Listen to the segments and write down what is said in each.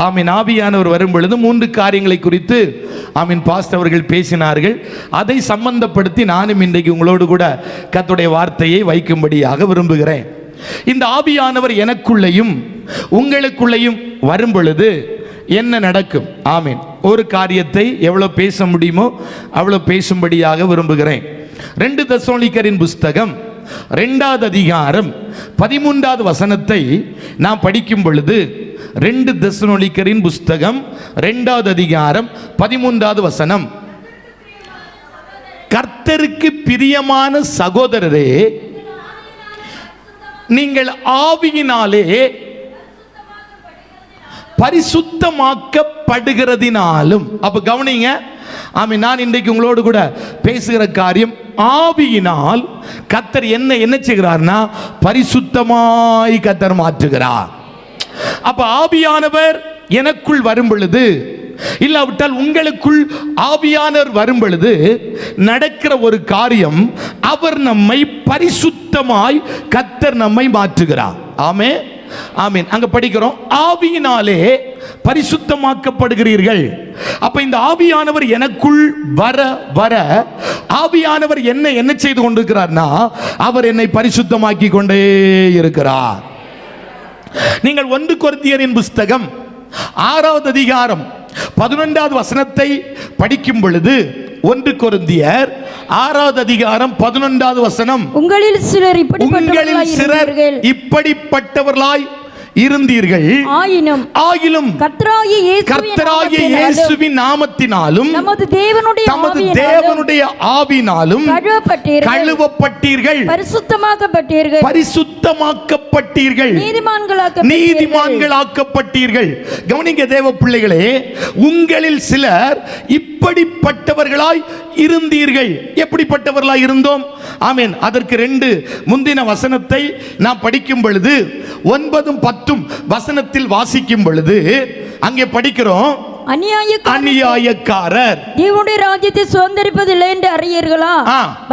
ஆமீன் ஆவியானவர் வரும் பொழுது 3 காரியங்களை குறித்து ஆமீன் பாஸ்டர் அவர்கள் பேசினார்கள். அதை சம்பந்தப்படுத்தி நானும் இன்றைக்கு உங்களோடு கூட கர்த்தருடைய வார்த்தையை வைக்கும்படியாக விரும்புகிறேன். இந்த ஆவியானவர் எனக்குள்ளேயும் உங்களுக்குள்ளேயும் வரும் பொழுது என்ன நடக்கும்? ஆமீன். ஒரு காரியத்தை எவ்வளவு பேச முடியுமோ அவ்வளவு பேசும்படியாக விரும்புகிறேன். 2 தெசலோனிக்கரின் புஸ்தகம் 2வது அதிகாரம் 13வது வசனத்தை நாம் படிக்கும் பொழுது 2 தெசலோனிக்கரின் புஸ்தகம் 2வது அதிகாரம் 13வது வசனம், கர்த்தருக்கு பிரியமான சகோதரரே, நீங்கள் ஆவியினாலே பரிசுத்தமாக்கப்படுகிறதினாலும். அப்ப கவனிங்க, ஆமீன். நான் இன்றைக்கு உங்களோடு கூட பேசுகிற காரியம் ஆவியினால் கர்த்தர் என்ன செய்கிறார்னா பரிசுத்தமாய் கர்த்தர் மாற்றுகிறார். அப்ப ஆவியானவர் எனக்குள் வரும் பொழுது, இல்லாவிட்டால் உங்களுக்குள் ஆவியானவர் வரும் பொழுது நடக்கிற ஒரு காரியம், அவர் நம்மை பரிசுத்தமாய் கர்த்தர் நம்மை மாற்றுகிறார். ஆமென், ஆமென். அங்க படிக்கிறோம், ஆவியினாலே பரிசுத்தமாக்கப்படுகிறீர்கள். அப்ப இந்த ஆவியானவர் எனக்குள் வர வர ஆவியானவர் என்ன செய்து கொண்டிருக்கிறார்னா அவர் என்னை பரிசுத்தமாக்கி கொண்டே இருக்கிறார். நீங்கள் 1 கொரிந்தியரின் புஸ்தகம் 6வது அதிகாரம் 11வது வசனத்தை படிக்கும் பொழுது, 1 கொரிந்தியர் 6வது அதிகாரம் 11வது வசனம், உங்களில் சிலர் இப்படிப்பட்டவர்களாய் இருந்தீர்கள், ஆயினும் கர்த்தராகிய இயேசுவின் நாமத்தினாலும் நமது தேவனுடைய ஆவியினாலும் கழுவப்பட்டீர்கள், பரிசுத்தமாக்கப்பட்டீர்கள், நீதிமான்களாக்கப்பட்டீர்கள். கவனிங்க தேவ பிள்ளைகளே, உங்களில் சிலர் இப்படிப்பட்டவர்களாய் இருந்தீர்கள். எப்படிப்பட்டவர்களாய் இருந்தோம்? ஆமென். அதற்கு 2 முந்தின வசனத்தை நாம் படிக்கும் பொழுது 9ம் 10ம் வசனத்தில் வாசிக்கும் பொழுது அங்கே படிக்கிறோம், அநியாயக்காரர் தேவனுடைய ராஜ்யத்தை சுதந்தரிப்பதில்லை என்று அறியீர்களா?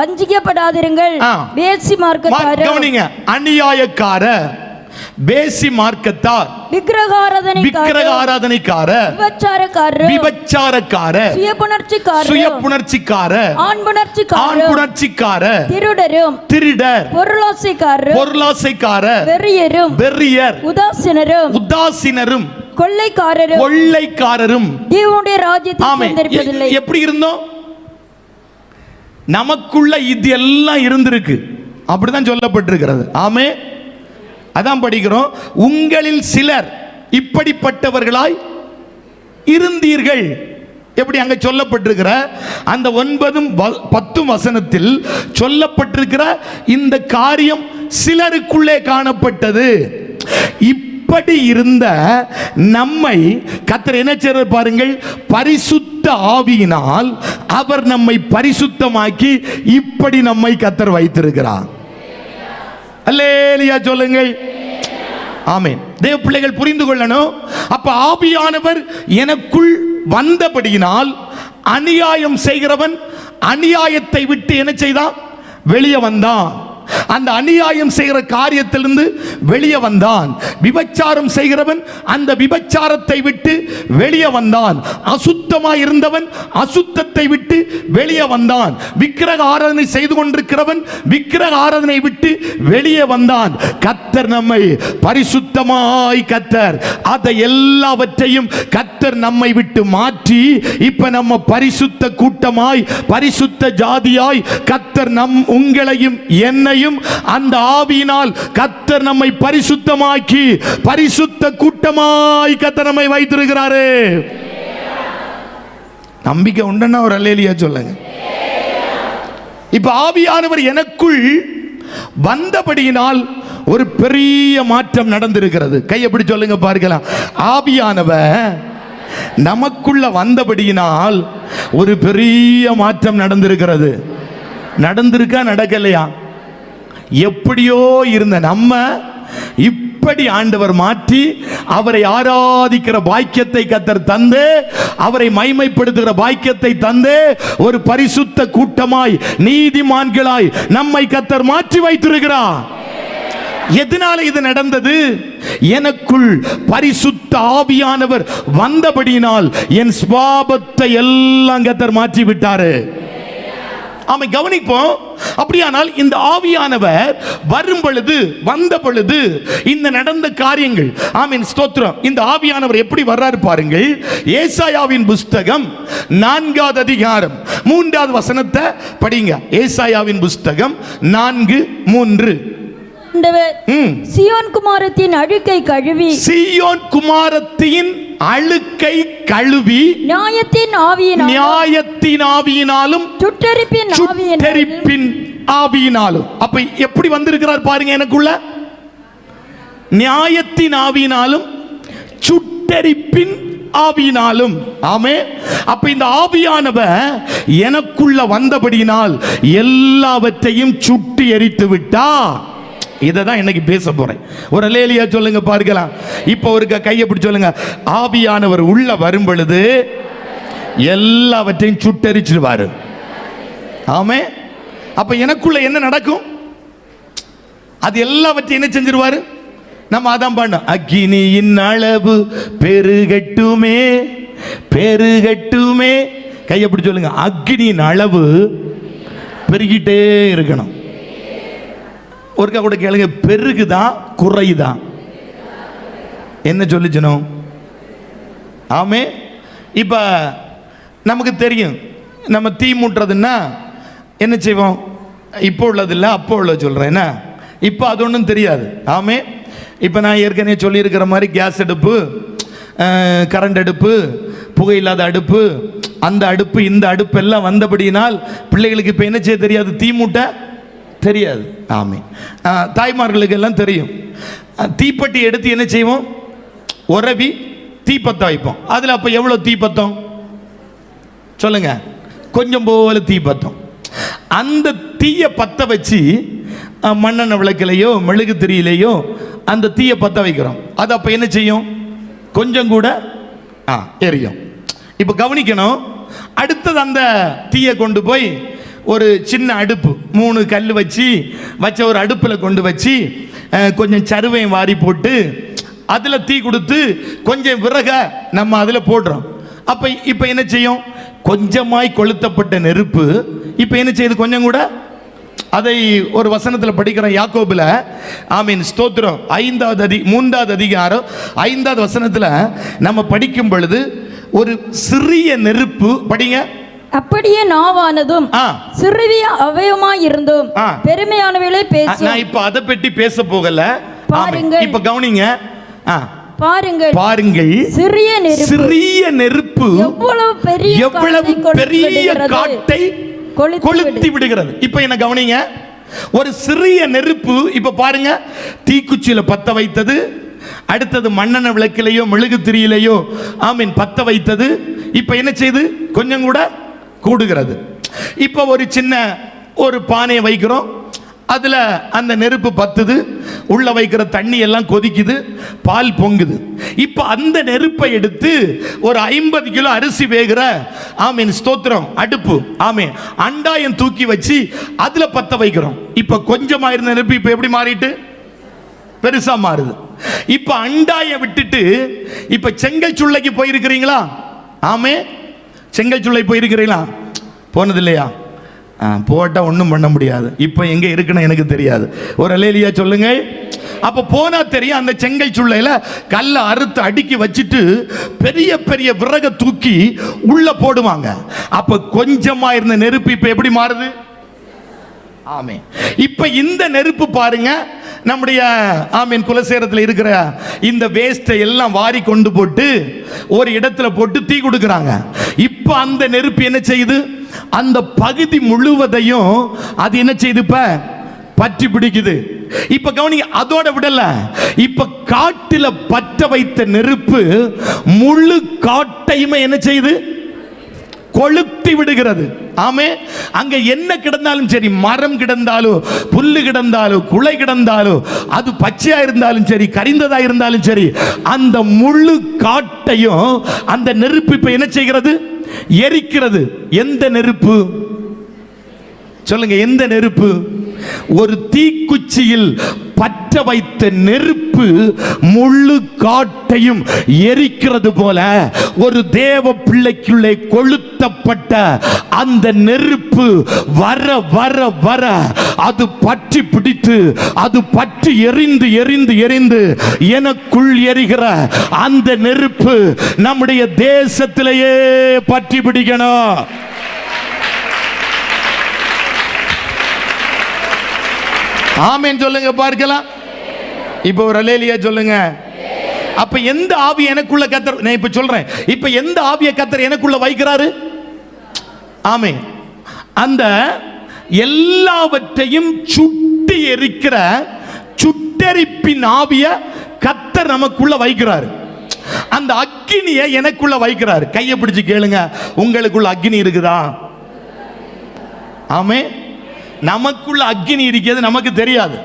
வஞ்சிக்கப்படாதிருங்கள். வேசி மார்க்கத்தார். கவனிங்க, அநியாயக்காரர், பேசி மார்க்கத்தார், விக்கிரகாராதனைக்காரர், விபச்சாரக்காரர், சுயப்புணர்ச்சிக்காரர், ஆண்புணர்ச்சிக்காரர், திருடர், பொருளாசைக்காரர், வெறியர், உதாசீனரும், கொள்ளைக்காரரும் தேவனுடைய ராஜ்யத்தை சுதந்தரிப்பதில்லை. எப்படி இருந்தோம்? நமக்குள்ள இது எல்லாம் இருந்திருக்கு, அப்படிதான் சொல்லப்பட்டிருக்கிறது. ஆமென். அதான் படிக்கிறோம், உங்களில் சிலர் இப்படிப்பட்டவர்களாய் இருந்தீர்கள். எப்படி அங்க சொல்லப்பட்டிருக்கிற அந்த 9ம் 10ம் வசனத்தில் சொல்லப்பட்டிருக்கிற இந்த காரியம் சிலருக்குள்ளே காணப்பட்டது. இப்படி இருந்த நம்மை கர்த்தர் என்ன செய்றார் பாருங்கள், பரிசுத்த ஆவியினால் அவர் நம்மை பரிசுத்தமாக்கி இப்படி நம்மை கர்த்தர் வைத்திருக்கிறார். அல்லேலூயா சொல்லுங்கள். ஆமென். தேவ பிள்ளைகள் புரிந்து கொள்ளணும். அப்ப ஆவியானவர் எனக்குள் வந்தபடியினால் அநியாயம் செய்கிறவன் அநியாயத்தை விட்டு என்ன செய்தான்? வெளியே வந்தான். அந்த அநியாயம் செய்கிற காரியத்திலிருந்து வெளியே வந்தான். விபச்சாரம் செய்கிறவன் அந்த விபச்சாரத்தை விட்டு வெளியே வந்தான். அசுத்தமாய் இருந்தவன் அசுத்தத்தை விட்டு வெளியே வந்தான். விக்கிரக ஆராதனை செய்து கொண்டிருக்கிறவன் விக்கிரக ஆராதனை விட்டு வெளியே வந்தான். கர்த்தர் நம்மை பரிசுத்தமாய் கர்த்தர் அதை எல்லாவற்றையும் கர்த்தர் நம்மை விட்டு மாற்றி இப்ப நம்ம பரிசுத்த கூட்டமாய் பரிசுத்த ஜாதியாய் கர்த்தர் உங்களையும் என்னையும் அந்த ஆவியினால் கர்த்தர் நம்மை பரிசுத்தமாக்கி பரிசுத்த கூட்டமாய் கர்த்தர் நம்மை வைத்திருக்கிறாரே. நம்பிக்கை உண்டனா ஒரு அல்லேலூயா சொல்லுங்க. இப்ப ஆவியானவர் எனக்குள் வந்தபடியினால் ஒரு பெரிய மாற்றம் நடந்திருக்கிறது. கையை பிடி சொல்லுங்க பார்க்கலாம். ஆவியானவர் நமக்குள்ள வந்தபடியினால் ஒரு பெரிய மாற்றம் நடந்திருக்கிறது. நடந்திருக்கா நடக்கலையா? எப்படியோ இருந்த நம்ம இப்படி ஆண்டவர் மாற்றி அவரை ஆராதிக்கிற பாக்கியத்தை கர்த்தர் தந்து அவரை மகிமைப்படுத்துகிற பாக்கியத்தை தந்து ஒரு பரிசுத்த கூட்டமாய் நீதிமான்களாய் நம்மை கர்த்தர் மாற்றி வைத்திருக்கிறார். எதனால இது நடந்தது? எனக்குள் பரிசுத்த ஆவியானவர் வந்தபடியினால் என் சுபாவத்தை எல்லாம் கர்த்தர் மாற்றி விட்டாரு. ஆமை, கவனிப்போம். அப்படியானால் இந்த ஆவியானவர் வரும் பொழுது, வந்த பொழுது இந்த நடந்த காரியங்கள், ஆமென், ஸ்தோத்திரம். இந்த ஆவியானவர் எப்படி வர்றாரு பாருங்கள். ஏசாயாவின் புஸ்தகம் 4வது அதிகாரம் 3வது வசனத்தை படிங்க. ஏசாயாவின் புஸ்தகம் 4:3. சீயோன் குமாரத்தின் அழுக்கை கழுவி, சீயோன் குமாரத்தின் அழுக்கை கழுவி, நியாயத்தின் ஆவியினாலும் சுட்டெரிப்பின் ஆவியினாலும். அப்ப எப்படி வந்திருக்கிறார் பாருங்க. எனக்குள்ள நியாயத்தின் ஆவியினாலும் சுட்டெரிப்பின் ஆவியினாலும். ஆமே. அப்ப இந்த ஆவியானவர் எனக்குள்ள வந்தபடியினால் எல்லாவற்றையும் சுட்டி எரித்து விட்டார். இதை தான் இன்னைக்கு பேச போறேன். ஒரு அல்லேலூயா சொல்லுங்க பார்க்கலாம். இப்போ ஒரு கையை பிடிச்சு சொல்லுங்க. ஆவியானவர் உள்ள வரும் பொழுது எல்லாவற்றையும் சுட்டெரிச்சிடுவாரு. ஆமே. அப்ப எனக்குள்ள என்ன நடக்கும்? அது எல்லாவற்றையும் என்ன செஞ்சிருவாரு? நம்ம அதான் பண்ணோம். அக்கினியின் அளவு பெருகட்டுமே, பெருகட்டுமே. கையை பிடிச்சு சொல்லுங்க. அக்கினியின் அளவு பெருகிட்டே இருக்கணும். ஒருக்கா கூட கேளுங்க. பெருகுதான் குறையுதான்? என்ன சொல்லிச்சனும்? ஆமே. இப்ப நமக்கு தெரியும், நம்ம தீ மூட்டுறதுன்னா என்ன செய்வோம்? இப்போ உள்ளது இல்லை, அப்போ உள்ள சொல்றேன். என்ன இப்போ அது ஒன்றும் தெரியாது. ஆமே. இப்போ நான் ஏற்கனவே சொல்லியிருக்கிற மாதிரி கேஸ் அடுப்பு, கரண்ட் அடுப்பு, புகையில்லாத அடுப்பு, அந்த அடுப்பு இந்த அடுப்பு எல்லாம் வந்தபடியினால் பிள்ளைகளுக்கு இப்போ என்ன செய்ய தெரியாது? தீ மூட்ட தெரியாது. ஆமே. தாய்மார்களுக்கு எல்லாம் தெரியும். தீப்பெட்டி எடுத்து என்ன செய்வோம்? உரவி தீப்பத்த வைப்போம். அதில் அப்போ எவ்வளோ தீப்பத்தம் சொல்லுங்க? கொஞ்சம் போல தீப்பத்தம். அந்த தீயை பற்ற வச்சு மண்ணெண்ணெய் விளக்கிலையோ மெழுகு திரியிலையோ அந்த தீயை பற்ற வைக்கிறோம். அது அப்போ என்ன செய்யும்? கொஞ்சம் கூட எரியும். இப்போ கவனிக்கணும். அடுத்தது அந்த தீயை கொண்டு போய் ஒரு சின்ன அடுப்பு, 3 கல் வச்சு ஒரு அடுப்பில் கொண்டு வச்சு கொஞ்சம் சருவையும் வாரி போட்டு அதில் தீ கொடுத்து கொஞ்சம் விறக நம்ம அதில் போடுறோம். அப்போ இப்போ என்ன செய்யும்? கொஞ்சமாய் கொளுத்தப்பட்ட நெருப்பு இப்போ என்ன செய்யுது? கொஞ்சம் கூட. அதை ஒரு வசனத்தில் படிக்கிறோம், யாக்கோபில். ஆமீன், ஸ்தோத்திரம். 3வது அதிகாரம் 5வது வசனத்தில் நம்ம படிக்கும் பொழுது ஒரு சிறிய நெருப்பு, படிங்க. அப்படியே நாவானதும் சிறிய அவயவமாய் இருந்தும் பெருமையானவளை பேசும். நான் இப்ப அதை பற்றி பேச போகல. பாருங்கள், இப்ப கவனிங்க. பாருங்கள், பாருங்கள். சிறிய நெருப்பு எவ்வளவு பெரிய காட்டை கொளுத்தி விடுகிறது. இப்ப என்ன கவனிங்க. ஒரு சிறிய நெருப்பு இப்ப பாருங்க, தீக்குச்சியில பத்த வைத்தது, அடுத்தது மண்ணெண்ணெய் விளக்கிலையோ மெழுகு திரியிலையோ ஆமீன் பத்த வைத்தது, இப்ப என்ன செய்து? கொஞ்சம் கூட கூடுகிறது. இப்போ ஒரு சின்ன ஒரு பானையை வைக்கிறோம், அதில் அந்த நெருப்பு பத்துது, உள்ள வைக்கிற தண்ணி எல்லாம் கொதிக்குது, பால் பொங்குது. இப்போ அந்த நெருப்பை எடுத்து ஒரு 50 கிலோ அரிசி வேகிற ஆமீன் ஸ்தோத்திரம் அடுப்பு, ஆமீன் அண்டாயம் தூக்கி வச்சு அதில் பற்ற வைக்கிறோம். இப்போ கொஞ்சமாக இருந்த நெருப்பு இப்போ எப்படி மாறிட்டு பெருசா மாறுது. இப்போ அண்டாயை விட்டுட்டு இப்போ செங்கல் சுள்ளைக்கு போயிருக்கிறீங்களா? ஆமே, செங்கல் சுள்ளை போயிருக்கிறீங்களா? போனது இல்லையா? போட்டால் ஒன்றும் பண்ண முடியாது. இப்போ எங்கே இருக்குன்னு எனக்கு தெரியாது. ஒரு அல்லேலூயா சொல்லுங்க. அப்போ போனா தெரியும், அந்த செங்கல் சுள்ளையில கல்லை அறுத்து அடுக்கி வச்சுட்டு பெரிய பெரிய விறக தூக்கி உள்ள போடுவாங்க. அப்போ கொஞ்சமா இருந்த நெருப்பு இப்போ எப்படி மாறுது? ஆமே. இப்போ இந்த நெருப்பு பாருங்க, நம்முடைய ஆமீன் குலசேரத்தில் இருக்கிற இந்த வேஸ்ட்டை எல்லாம் வாரி கொண்டு போட்டு ஒரு இடத்துல போட்டு தீ கொடுக்குறாங்க. இப்போ அந்த நெருப்பு என்ன செய்யுது? அந்த பகுதி முழுவதையும் அது என்ன செய்யுது? இப்ப பற்றி பிடிக்குது. இப்ப கவனிங்க, அதோட விடல, இப்ப காட்டில பற்ற வைத்த நெருப்பு முழு காட்டையுமே என்ன செய்யுது? கொளுத்தி விடுகிறது. ஆமே. அங்க என்ன கிடந்தாலும் சரி, மரம் கிடந்தாலும் புல்லு கிடந்தாலும் குலை கிடந்தாலும், அது பச்சையா இருந்தாலும் சரி கரிந்ததா இருந்தாலும் சரி, அந்த முழு காட்டையும் அந்த நெருப்பு இப்ப என்ன செய்கிறது? எரிக்கிறது. எந்த நெருப்பு சொல்லுங்க? எந்த நெருப்பு? ஒரு தீக்குச்சியில் பற்ற வைத்த நெருப்பு முழு காட்டையும் எரிக்கிறது போல ஒரு தேவ பிள்ளைக்குள்ளே கொளுத்தப்பட்ட அந்த நெருப்பு வர வர வர அது பற்றி பிடித்து அது பற்றி எரிந்து எரிந்து எரிந்து எனக்குள் எரிகிற அந்த நெருப்பு நம்முடைய தேசத்திலேயே பற்றி பிடிக்கணும். ஆமென் சொல்லுங்க பார்க்கலாம். இப்போ ஒரு அல்லேலூயா சொல்லுங்க. அப்ப எந்த ஆவி எனக்குள்ள கர்த்தர், நான் இப்ப சொல்றேன், இப்ப எந்த ஆவியை கர்த்தர் எனக்குள்ள வைக்கிறாரு? ஆமென். அந்த எல்லாவற்றையும் சுட்டி எரிக்கிற சுட்டெரிப்பின் ஆவிய கர்த்தர் நமக்குள்ள வைக்கிறாரு. அந்த அக்கினியை எனக்குள்ள வைக்கிறாரு. கையை பிடிச்சு கேளுங்க, உங்களுக்குள்ள அக்கினி இருக்குதா? ஆமென். நமக்குள்ள அக்கினி இருக்கிறது நமக்கு தெரியாது.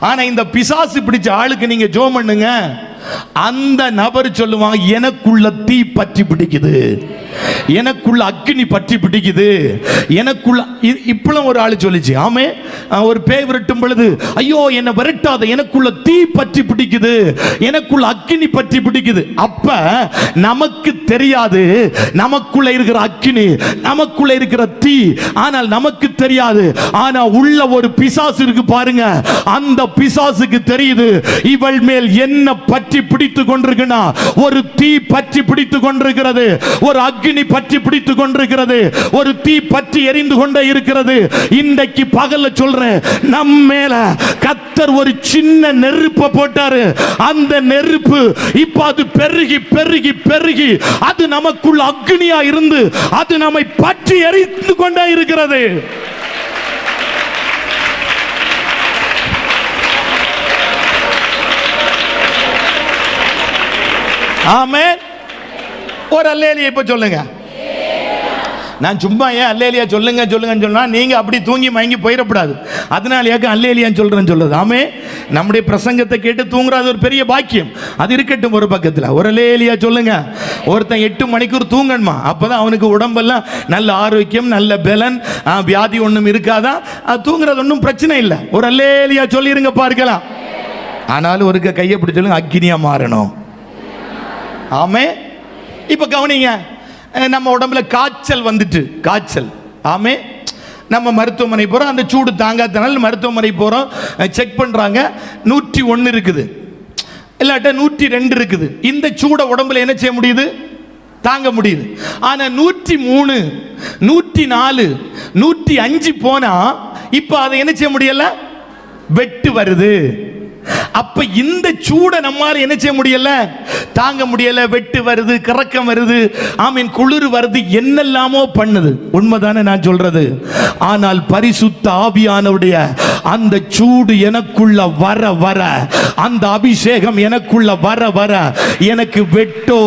ஆனா இந்த பிசாசு பிடிச்ச ஆளுக்கு நீங்க ஜெபம் பண்ணுங்க, அந்த நபர் சொல்லுவாங்க, எனக்குள்ள தீ பற்றி பிடிக்குது, எனக்குள்ள அக்கினி பற்றி பிடிக்குது, எனக்குள்ள. இப்பளும் ஒரு ஆளு சொல்லிச்சு, ஆமே, ஒரு பேய் விரட்டும் பொழுது, ஐயோ என்னை விரட்டாத, எனக்குள்ள தீ பற்றி பிடிக்குது, எனக்குள்ள அக்கினி பற்றி பிடிக்குது. அப்ப நமக்கு தெரியாது நமக்குள்ள இருக்கிற அக்கினி, நமக்குள்ள இருக்கிற தீ, ஆனால் நமக்கு தெரியாது. ஆனா உள்ள ஒரு பிசாசு இருக்கு பாருங்க, அந்த பிசாசுக்கு தெரியுது இவள் மேல் என்ன பற்றி பிடித்துக் கொண்டிருக்கிறா. ஒரு தீ பற்றி பிடித்துக் கொண்டிருக்கிறது, ஒரு அக்கினி பற்றி பிடித்துக் கொண்டிருக்கிறது, ஒரு தீ பற்றி எரிந்து கொண்டே இருக்கிறது. இன்றைக்கு பகல்ல சொல்றேன், நம்ம மேல கர்த்தர் ஒரு சின்ன நெருப்பை போட்டாரு. அந்த நெருப்பு இப்ப அது பெருகி பெருகி பெருகி அது நமக்குள்ள அக்கினியா இருந்து அது நம்மை பற்றி எரிந்து கொண்டே இருக்கிறது. ஆமென். ஒரு அல்லேலூயா இப்ப சொல்லுங்க. நான் சும்மா ஏன் அல்லேலூயா சொல்லுங்க சொல்லுங்கன்னு சொன்னா நீங்க அப்படி தூங்கி மயங்கி போயிடக்கூடாது. அதனால ஏக அல்லேலூயான்னு சொல்றேன்னு சொல்லுது. ஆமே, நம்முடைய பிரசங்கத்தை கேட்டு தூங்குறது ஒரு பெரிய பாக்கியம். அது இருக்கட்டும் ஒரு பக்கத்தில். ஒரு அல்லேலூயா சொல்லுங்க. ஒருத்தன் 8 மணிக்கூர் தூங்கணுமா, அப்பதான் அவனுக்கு உடம்பெல்லாம் நல்ல ஆரோக்கியம், நல்ல பலன், வியாதி ஒன்றும் இருக்காதான். அது தூங்குறது ஒன்றும் பிரச்சனை இல்லை. ஒரு அல்லேலூயா சொல்லிருங்க பார்க்கலாம். ஆனாலும் ஒரு கையை பிடிச்சி சொல்லுங்க, அக்கினியா மாறணும். ஆமே. இப்ப கவனிங்க, நம்ம உடம்புல காய்ச்சல் வந்துட்டு, காய்ச்சல், ஆமே, நம்ம மருத்துவமனை போறோம், அந்த சூடு தாங்காதனால மருத்துவமனை போறோம், செக் பண்றாங்க, 101 இருக்குது, இல்லாட்ட 102 இருக்குது. இந்த சூட உடம்புல என்ன செய்ய முடியுது? தாங்க முடியுது. ஆனா 103, 104, 105 போனா இப்ப அதை என்ன செய்ய முடியல? வெட்டு வருது. அப்ப இந்த சூட நம்மால என்ன செய்ய முடியல? தாங்க முடியல. வெட்டு வருது, கறக்கம் வருது, ஆமீன், குளிர் வருது, என்னெல்லாமோ பண்ணுது. உண்மைதானே நான் சொல்றது? ஆனால் பரிசுத்த ஆவியானவருடைய அந்த சூடு எனக்குள்ள வர வர, அந்த அபிஷேகம் எனக்குள்ள வர வர, எனக்கு வெட்டோ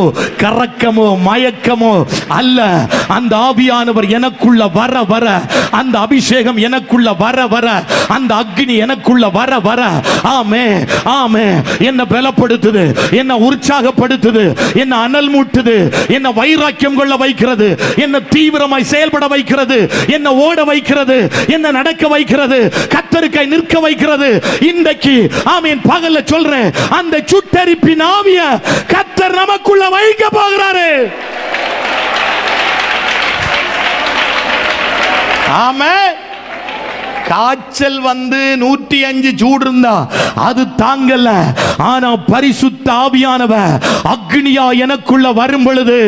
கறக்கமோ மயக்கமோ அல்ல. அந்த ஆவியானவர் எனக்குள்ள வர வர, அந்த அபிஷேகம் எனக்குள்ள வர வர, அந்த அக்னி எனக்குள்ள வர வர, ஆமே ஆமே, என்ன பலப்படுத்துது, என்ன உற்சாகப்படுத்துது, என்ன அனல் மூட்டுது, என்ன வைராக்கியம் கொள்ள வைக்கிறது, என்ன தீவிரமாய் செயல்பட வைக்கிறது, என்ன ஓட வைக்கிறது, என்ன நடக்க வைக்கிறது, கர்த்தருக்காய் நிற்க வைக்கிறது. இன்றைக்கு ஆமீன் பகல்ல சொல்றேன், அந்த சுட்டெரிப்பின் ஆவிய கர்த்தர் நமக்குள்ள வைக்க போகிறாரு. ஆமென். காய்ச்சல் வந்து 105 சூடு இருந்தா அது தாங்கல. ஆனா பரிசுத்த ஆவியானவர் அக்னியா எனக்குள்ள வரும் பொழுது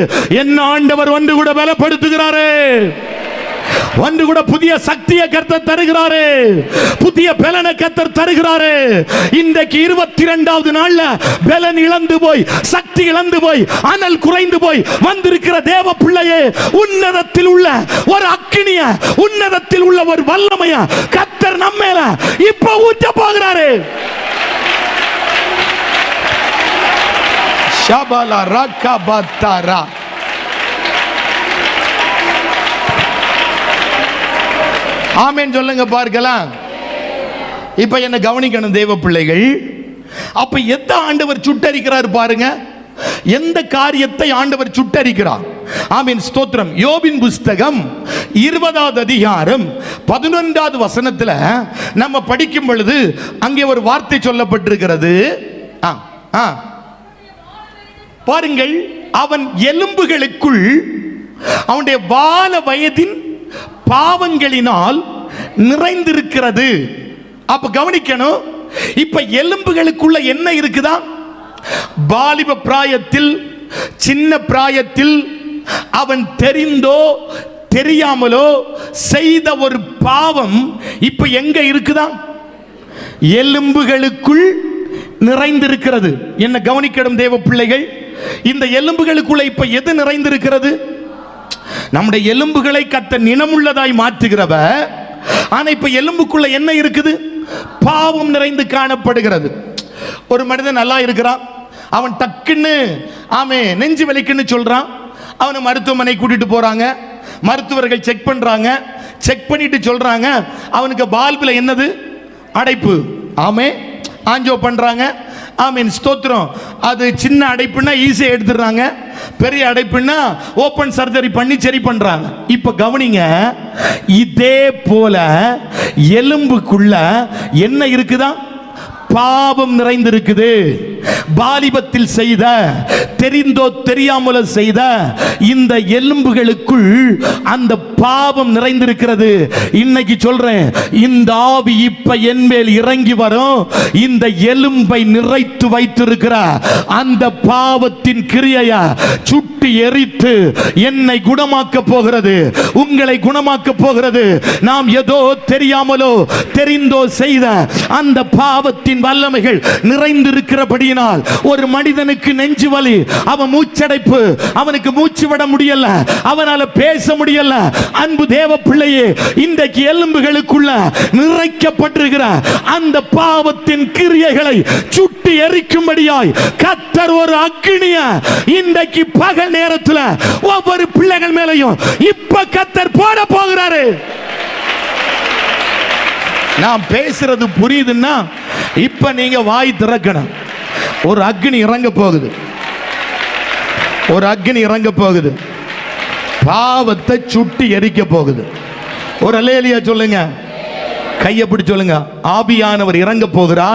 என்ன ஆண்டவர் ஒன்று கூட பலப்படுத்துகிறாரு, ஒன்று கூட புதிய சக்தியை கர்த்தர் தருகிறாரு, புதிய பலனை கர்த்தர் தருகிறாரு. இன்றைக்கு 22வது நாள்ல பலன் இழந்து போய், சக்தி இழந்து போய், அனல் குறைந்து போய் வந்திருக்கிற தேவ பிள்ளையே, உன்னதத்தில் உள்ள ஒரு அக்கினிய, உன்னதத்தில் உள்ள ஒரு வல்லமைய கர்த்தர் நம்ம மேல இப்ப ஊற்ற போகிறாரு. ஷபல ரக்கபத்தரா. ஆமென் சொல்லுங்க பார்க்கலாம். இப்ப என்ன கவனிக்கணும் தேவ பிள்ளைகள். அப்ப எந்த ஆண்டவர் சுட்டரிக்கிறார் பாருங்க, எந்த காரியத்தை ஆண்டவர் சுட்டரிக்கிறார். ஆமென், ஸ்தோத்திரம். யோபின் புஸ்தகம் 20வது அதிகாரம் 11வது வசனத்துல நம்ம படிக்கும் பொழுது அங்கே ஒரு வார்த்தை சொல்லப்பட்டிருக்கிறது. பாருங்கள், அவன் எலும்புகளுக்குள் அவனுடைய வால வயதின் பாவங்களினால் நிறைந்திருக்கிறது. அப்ப கவனிக்கணும், இப்ப எலும்புகளுக்குள்ள என்ன இருக்குதா? வாலிப பிராயத்தில், சின்ன பிராயத்தில் அவன் தெரிந்தோ தெரியாமலோ செய்த ஒரு பாவம் இப்ப எங்க இருக்குதா? எலும்புகளுக்குள் நிறைந்திருக்கிறது. என்ன கவனிக்கணும் தேவ பிள்ளைகள், இந்த எலும்புகளுக்குள்ள இப்ப எது நிறைந்திருக்கிறது? நம்முடைய எலும்புகளை கர்த்தர் நினமுள்ளதாய் மாற்றுகிறவ. ஆனா இப்ப எலும்புக்குள்ள என்ன இருக்குது? பாவம் நிறைந்து காணப்படுகிறது. ஒரு மனிதன் நல்லா இருக்கிறான், அவன் டக்குன்னு நெஞ்சு வலிக்குன்னு சொல்றான். அவனை மருத்துவமனை கூட்டிட்டு போறாங்க. மருத்துவர்கள் செக் பண்றாங்க. செக் பண்ணிட்டு சொல்றாங்க அவனுக்கு பால்பில் என்னது? அடைப்பு. ஆஞ்சோ பண்றாங்க. ஸ்தோத்திரம். அது சின்ன அடைப்புன்னா ஈஸியா எடுத்துறாங்க, பெரிய அடைப்புன்னா ஓபன் சர்ஜரி பண்ணி சரி பண்றாங்க. இப்ப கவனிங்க, இதே போல எலும்புக்குள்ள என்ன இருக்குதா? பாவம் நிறைந்திருக்குது. வாலிபத்தில் செய்த, தெரிந்தோ தெரியாமலோ செய்த இந்த எலும்புகளுக்குள் அந்த பாவம் நிறைந்திருக்கிறது. இன்னைக்கு சொல்றேன், இந்த ஆவி இப்ப என் மேல் இறங்கி வரும். இந்த எலும்பை நிறைத்து வைத்திருக்கிற அந்த பாவத்தின் கிரியையை சுட்டி எரித்து என்னை குணமாக்க போகிறது, உங்களை குணமாக்க போகிறது. நாம் ஏதோ தெரியாமலோ தெரிந்தோ செய்த அந்த பாவத்தின் வல்லமைகள் நிறைந்திருக்கிறபடியினால் ஒரு மனிதனுக்கு நெஞ்சு வலி, அவன் மூச்சடைப்பு, அவனுக்கு மூச்சு விட முடியல, அவனால பேச முடியல. அன்பு தேவ பிள்ளையே, இன்றைக்கு எலும்புகளுக்குள்ள நிறைக்கப்பட்டிருக்கிற அந்த பாவத்தின் கிரியைகளை சுட்டி எரிக்கும்படியாய் கர்த்தர் ஒரு அக்கினிய இன்றைக்கு பகல் நேரத்தில் ஒவ்வொரு பிள்ளைகள் மேலையும் இப்ப கர்த்தர் போட போகிறாரு. நான் பேசுறது புரியுதுன்னா இப்ப நீங்க வாய் திறக்கணும். ஒரு அக்னி இறங்க போகுது, ஒரு அக்னி இறங்க போகுது, பாவத்தை சுட்டி எரிக்க போகுது. ஒரு அல்லேலூயா சொல்லுங்க, கையை பிடிச்சு சொல்லுங்க. ஆவியானவர் இறங்க போகிறா.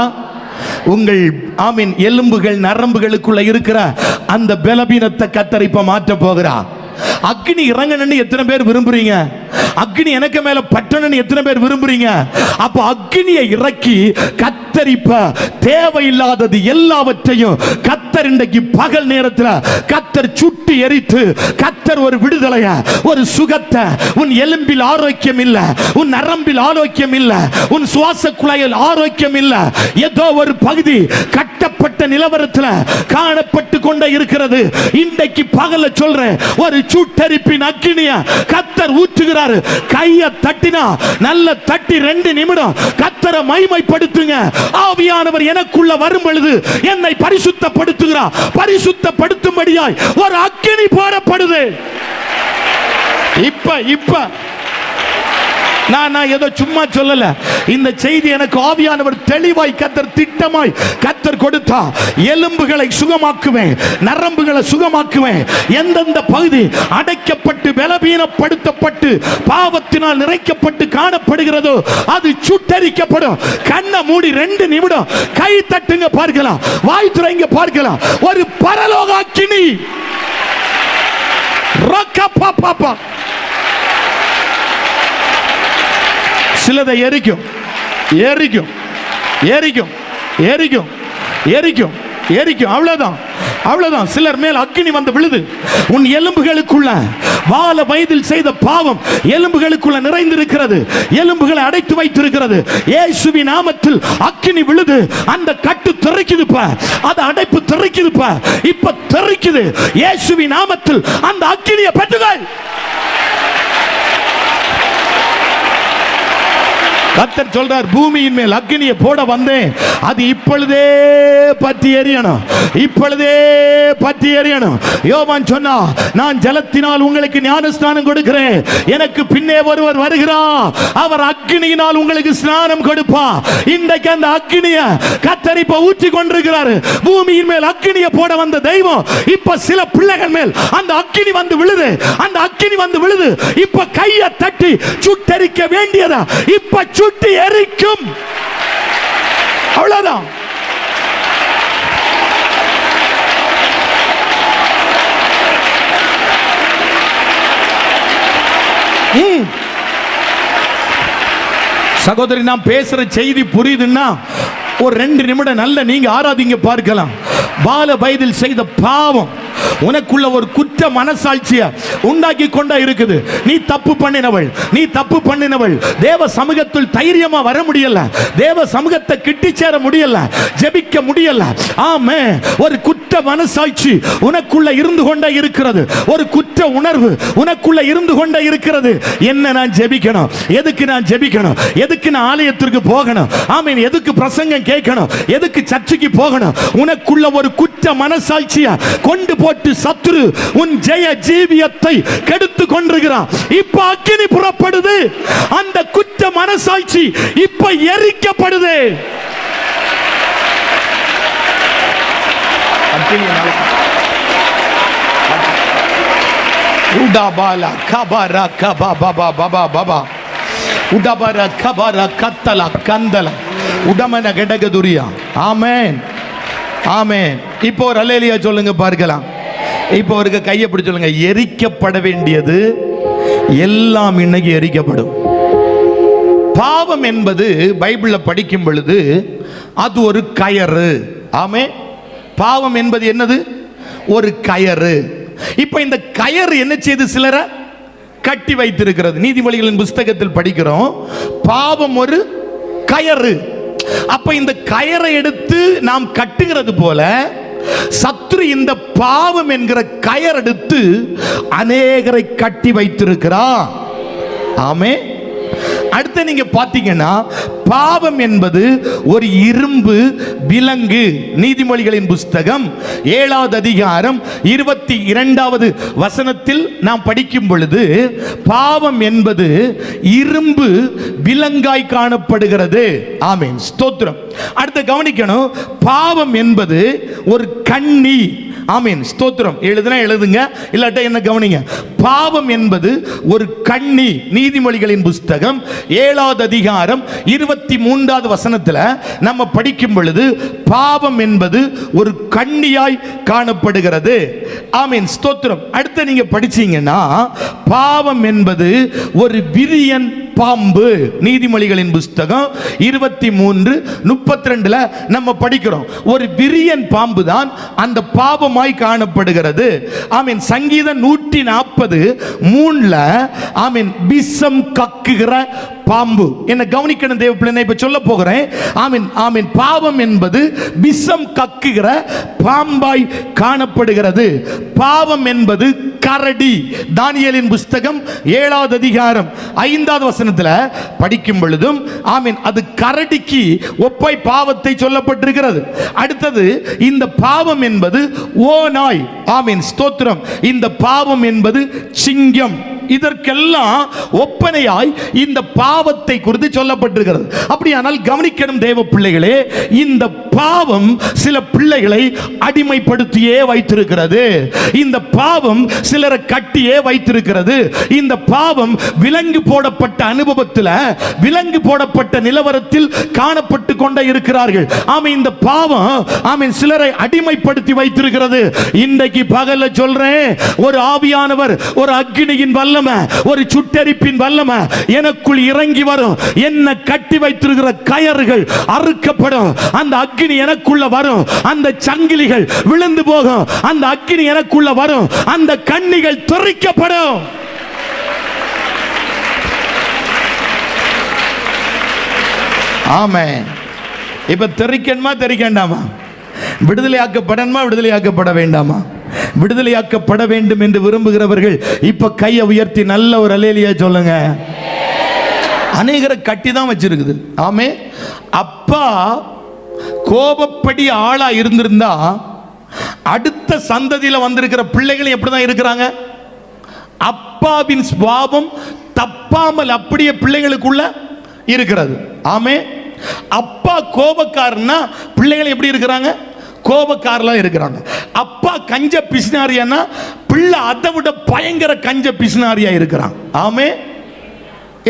உங்கள் எலும்புகள் நரம்புகளுக்குள்ள இருக்கிற அந்த பலவீனத்தை கர்த்தர் இப்ப மாற்ற போகிறா. அக்னி இறங்கணும்னு எத்தனை பேர் விரும்புறீங்க? அக்னி எனக்கு மேல பட்டணும்னு எத்தனை பேர் விரும்புறீங்க? அப்ப அக்னியை இறக்கி கர்த்தர் இப்ப தேவையில்லாதது எல்லாவற்றையும் கர்த்தர் இன்றைக்கு பகல் நேரத்தில் கர்த்தர் சுட்டி எரித்து கர்த்தர் ஒரு விடுதலைய, ஒரு சுகத்தை. உன் எலும்பில் ஆரோக்கியம் இல்ல, உன் நரம்பில் ஆரோக்கியம் இல்ல, உன் சுவாச குழாயில் ஆரோக்கியம் இல்ல, ஏதோ ஒரு பகுதி கட்டப்பட்ட நிலவரத்தில் காணப்பட்டு கொண்டே இருக்கிறது. இன்றைக்கு பகல சொல்றேன், ஒரு சுட்டரிப்பின் அக்கினிய கர்த்தர் ஊற்றுகிறார். கையை தட்டினா நல்ல தட்டி 2 நிமிடம் கர்த்தரை மகிமைப்படுத்துங்க. ஆவியானவர் எனக்குள்ள வரும் பொழுது என்னை பரிசுத்தப்படுத்துகிறார். பரிசுத்தப்படுத்தும்படியாய் ஒரு அக்கினி போடப்படுது. இப்ப நான் ஏதோ சும்மா சொல்லல. இந்த செய்தி எனக்கு ஆவியானவர் தெளிவாய் கர்த்தர் திட்டமாய் கர்த்தர் கொடுத்தா. எலும்புகளை சுகமாக்குவேன், நரம்புகளை சுகமாக்குவேன். எந்தெந்த பகுதி அடைக்கப்பட்டு பலவீனப்படுத்தப்பட்டு பாவத்தினால் நிறைக்கப்பட்டு காணப்படுகிறதோ அது சுட்டரிக்கப்படும். கண்ணை மூடி 2 நிமிடம் கை தட்டுங்க பார்க்கலாம், வாய் துறைங்க பார்க்கலாம். ஒரு பரலோக அக்கினி ரக்கப்பாப்பா சிலதை எரிக்கும், எரிக்கும், எரிக்கும், எரிக்கும், எரிக்கும், எரிக்கும். அவ்வளவுதான், அவ்வளவுதான். சிலர் மேல் அக்கினி வந்து விழுது. உன் எலும்புகளுக்குள்ள வால வயதில் செய்த பாவம் எலும்புகளுக்குள்ள நிறைந்திருக்கிறது, எலும்புகளை அடைத்து வைத்திருக்கிறது. இயேசுவின் நாமத்தில் அக்கினி விழுது. அந்த கட்டு தெறிக்குது, அது அடைப்பு தெறிக்குது, இப்ப தெறிக்குது. இயேசுவின் நாமத்தில் அந்த அக்கினியை பெற்றுகள். கர்த்தர் சொல்றார், பூமியின் மேல் அக்கினியை போட வந்தேன், அது இப்பொழுதே பற்றி எரியணும், இப்பொழுதே பற்றி எரியணும். யோவான் சொன்னா, நான் ஜலத்தினால் உங்களுக்கு ஞானஸ்நானம் கொடுக்கிறேன், எனக்கு பின்னே ஒருவர் வருகிறார், அவர் அக்கினியினால் உங்களுக்கு ஸ்நானம் கொடுப்பார். இன்றைக்கு அந்த அக்கினியை கர்த்தர் இப்ப ஊற்றி கொண்டிருக்கிறார். பூமியின் மேல் அக்கினியை போட வந்த தெய்வம் இப்ப சில பிள்ளைகள் மேல் அந்த அக்கினி வந்து விழுது, அந்த அக்கினி வந்து விழுது. இப்ப கையை தட்டி சுட்டெரிக்க வேண்டியதா இப்ப சுட்டி எரிக்கும். அவ்வளவுதான். சகோதரி, நான் பேசுற செய்தி புரியுதுன்னா ஒரு 2 நிமிடம் நல்ல நீங்க ஆராதிங்க பார்க்கலாம். பால வயதில் செய்த பாவம் உனக்குள்ள ஒரு குற்ற மனசாட்சியை உண்டாக்கி கொண்டா இருக்குது. நீ தப்பு பண்ணினவள், நீ தப்பு பண்ணினவள். தேவ சமூகத்தில் தைரியமா வர முடியல, தேவ சமூகத்தை கிட்டி சேர முடியல, ஜெபிக்க முடியல. ஆமே, ஒரு குற்ற மனசாட்சி உனக்குள்ள இருந்து கொண்டே இருக்கிறது, ஒரு குற்ற உணர்வு உனக்குள்ள இருந்து கொண்டே இருக்கிறது. என்ன நான் ஜெபிக்கணும்? எதுக்கு நான் ஜெபிக்கணும்? எதுக்கு நான் ஆலயத்திற்கு போகணும்? ஆமீன். எதுக்கு பிரசங்கம் கேட்கணும்? எதுக்கு சர்ச்சுக்கு போகணும்? உனக்குள்ள ஒரு குற்ற மனசாட்சியை கொண்டு போட்டு சத்துரு உன் ஜெய ஜீவியத்தை கெடுத்து கொண்டிருக்கிறான். இப்ப அக்கினி புறப்படுது, அந்த குற்ற மனசாட்சி இப்ப எரிக்கப்படுது. உடாபாலா கபாரா கபா பாபா பாபா பாபா உடபர கபர கத்தல கந்தல உடமன கடகதுரியா. ஆமென், ஆமென். இப்போ ஒரு அல்லேலூயா சொல்லுங்க பார்க்கலாம். இப்போ ஒரு கையை பிடிச்சு சொல்லுங்க, எரிக்கப்பட வேண்டியது எல்லாம் இன்னைக்கு எரிக்கப்படும். பாவம் என்பது பைபிள்ல படிக்கும் பொழுது அது ஒரு கயறு. ஆமே, பாவம் என்பது என்னது? ஒரு கயறு. இப்ப இந்த கயறு என்ன செய்து சிலரை கட்டி வைத்திருக்கிறது. நீதிமொழிகளின் புஸ்தகத்தில் படிக்கிறோம், பாவம் ஒரு கயறு. அப்ப இந்த கயரை எடுத்து நாம் கட்டுகிறது போல சத்துரு இந்த பாவம் என்கிற கயர் எடுத்து அநேகரை கட்டி வைத்திருக்கிறார். ஆமே. அடுத்து நீங்க பாத்தீங்கன்னா பாவம் என்பது ஒரு இரும்பு விலங்கு. நீதிமொழிகளின் புஸ்தகம் 7வது அதிகாரம் 22வது வசனத்தில் நாம் படிக்கும் பொழுது பாவம் என்பது இரும்பு விலங்காய் காணப்படுகிறது. ஆமென், ஸ்தோத்திரம். அடுத்து கவனிக்கணும், பாவம் என்பது ஒரு கண்ணி. ஆமென், ஸ்தோத்திரம். எழுதுனா எழுதுங்க, இல்லாட்ட என்ன கவனிங்க. பாவம் என்பது ஒரு கண்ணி. நீதிமொழிகளின் புஸ்தகம் 7வது அதிகாரம் 23வது வசனத்தில் நம்ம படிக்கும் பொழுது பாவம் என்பது ஒரு கண்ணியாய் காணப்படுகிறது. ஆமென், ஸ்தோத்திரம். அடுத்து நீங்க படிச்சீங்கன்னா பாவம் என்பது ஒரு விரியன் பாம்பு. நீதிமொழிகளின் புஸ்தகம் 23:32 நம்ம படிக்கிறோம், ஒரு விரியன் பாம்பு தான் அந்த பாவமாய் காணப்படுகிறது. ஆமீன். சங்கீதம் 140:3 ஆமீன், விஷம் கக்குகிற பாம்பு. என்ன கவனிக்கணும் தேவ பிள்ளை, இப்ப சொல்ல போகிறேன். ஆமீன், ஆமீன். பாவம் என்பது விஷம் கக்குகிற பாம்பாய் காணப்படுகிறது. பாவம் என்பது கரடி. தானியேலின் புஸ்தகம் 7வது அதிகாரம் 5வது வசனத்தில் படிக்கும் பொழுதும் ஆமீன், அது கரடிக்கு ஒப்பாய் பாவத்தை சொல்லப்பட்டிருக்கிறது. அடுத்தது இந்த பாவம் என்பது ஓநாய். ஆமீன், ஸ்தோத்திரம். இந்த பாவம் என்பது சிங்கம். இதற்கெல்லாம் ஒப்பனையாய் இந்த பாவத்தை குறித்து சொல்லப்பட்டிருக்கிறது. அப்படியானால் கவனிக்கணும் தேவ பிள்ளைகளே, இந்த பாவம் சில பிள்ளைகளை அடிமைப்படுத்தியே வைத்திருக்கிறது. இந்த பாவம் சிலரை கட்டியே வைத்திருக்கிறது. இந்த பாவம் விலங்கு போடப்பட்ட அனுபவத்தில், விலங்கு போடப்பட்ட நிலவரத்தில் காணப்பட்டு கொண்டே இருக்கிறார்கள். ஆமென். இந்த பாவம் ஆமென் சிலரை அடிமைப்படுத்தி வைத்திருக்கிறது. இன்றைக்கு பகல்ல சொல்றேன், ஒரு ஆவியானவர், ஒரு அக்கினியின் வல்லமை, ஒரு சுட்டெரிப்பின் வல்லமை எனக்குள் இறங்கி வரும். என்ன கட்டி வைத்திருக்கிற கயறுகள் அறுக்கப்படும். அந்த அக்கினி எனக்குள்ள வரும். அந்த சங்கிலிகள் விழுந்து போகும். அந்த அக்கினி எனக்குள்ள வரும். அந்த கண்ணிகள் தெறிக்கப்படும். ஆமென். இப்ப தெறிக்கணுமா தெறிக்கண்டாமா? விடுதலையாக்கப்படணுமா விடுதலையாக்கப்பட வேண்டாமா? விடுதலையாக்கப்பட வேண்டும் என்று விரும்புகிறவர்கள் இப்ப கையை உயர்த்தி நல்ல ஒரு அல்லேலூயா சொல்லுங்க. அநேகரை கட்டி தான் வச்சிருக்குது. ஆமே. அப்பா கோபப்படி ஆளா இருந்திருந்தா அடுத்த சந்ததியில வந்திருக்கிற பிள்ளைகள் எப்படிதான் இருக்கிறாங்க? அப்பாவின் சுபாவம் தப்பாமல் அப்படியே பிள்ளைகளுக்குள்ள இருக்கிறது. ஆமே. அப்பா கோபக்காரன்னா பிள்ளைகள் எப்படி இருக்கிறாங்க? கோபக்காரலாம் இருக்கிறாங்க. அப்பா கஞ்ச பிசினாரியானா பிள்ளை அதை விட பயங்கர கஞ்ச பிசினாரியா இருக்கிறான். ஆமே.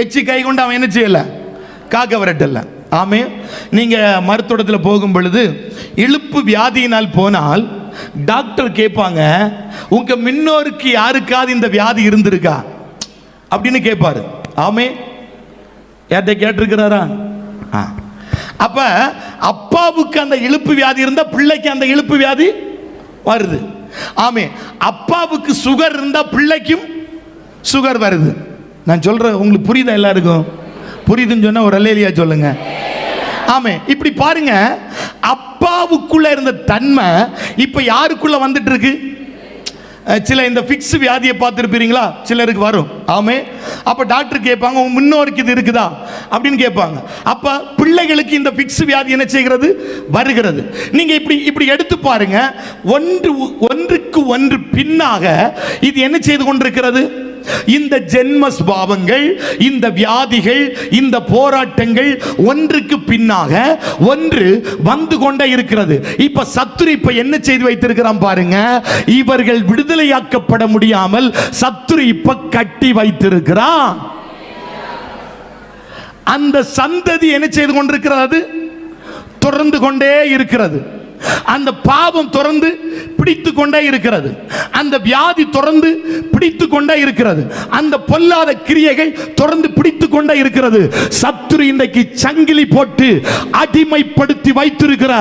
எச்சி கை கொண்டு அவன் என்ன செய்யல? காக்க வரட்டல்ல. ஆமே. நீங்க மருத்துவத்தில் போகும் பொழுது இழுப்பு வியாதியினால் போனால் டாக்டர் கேட்பாங்க, உங்க முன்னோருக்கு யாருக்காவது இந்த வியாதி இருந்திருக்கா அப்படின்னு கேட்பாரு. ஆமே. யார்கிட்ட கேட்டிருக்கிறாரா? அப்ப அப்பாவுக்கு அந்த இழுப்பு வியாதி இருந்தா பிள்ளைக்கு அந்த இழுப்பு வியாதி வருது. ஆமே. அப்பாவுக்கு சுகர் இருந்தா பிள்ளைக்கும் சுகர் வருது. நான் சொல்றேன், உங்களுக்கு புரியுதா? எல்லாருக்கும் புரியுதுன்னு சொன்னா ஒரு அல்லேலியா சொல்லுங்க. ஆமே. இப்படி பாருங்க, அப்பாவுக்குள்ள இருந்த தன்மை இப்ப யாருக்குள்ள வந்துட்டு இருக்கு? சில இந்த ஃபிக்ஸ் வியாதியை பார்த்துருப்பீங்களா? சிலருக்கு வரும். ஆமே. அப்ப டாக்டர் கேட்பாங்க, உங்க முன்னோருக்கு இது இருக்குதா அப்படின்னு கேட்பாங்க. அப்ப பிள்ளைகளுக்கு இந்த ஃபிக்ஸ் வியாதி என்ன செய்கிறது? வருகிறது. நீங்க இப்படி எடுத்து பாருங்க, ஒன்றுக்கு ஒன்று பின்னாக இது என்ன செய்து கொண்டிருக்கிறது? இந்த ஜென்ம ஸ்பாவங்கள், இந்த வியாதிகள், இந்த போராட்டங்கள் ஒன்றுக்கு பின்னாக ஒன்று வந்து கொண்டே இருக்கிறது. இப்ப சத்துரு இப்ப என்ன செய்து வைத்திருக்கிறான் பாருங்க. இவர்கள் விடுதலையாக்கப்பட முடியாமல் சத்துரு இப்ப கட்டி வைத்திருக்கிறான். அந்த சந்ததி என்ன செய்து கொண்டிருக்கிறது? தொடர்ந்து கொண்டே இருக்கிறது. அந்த பாவம் தொடர்ந்து பிடித்து கொண்டே இருக்கிறது. அந்த வியாதி தொடர்ந்து பிடித்து கொண்டே இருக்கிறது. அந்த பொல்லாத கிரியைகள் தொடர்ந்து பிடித்து கொண்டே இருக்கிறது. சத்துரு இன்றைக்கு சங்கிலி போட்டு அடிமைப்படுத்தி வைத்திருக்கிற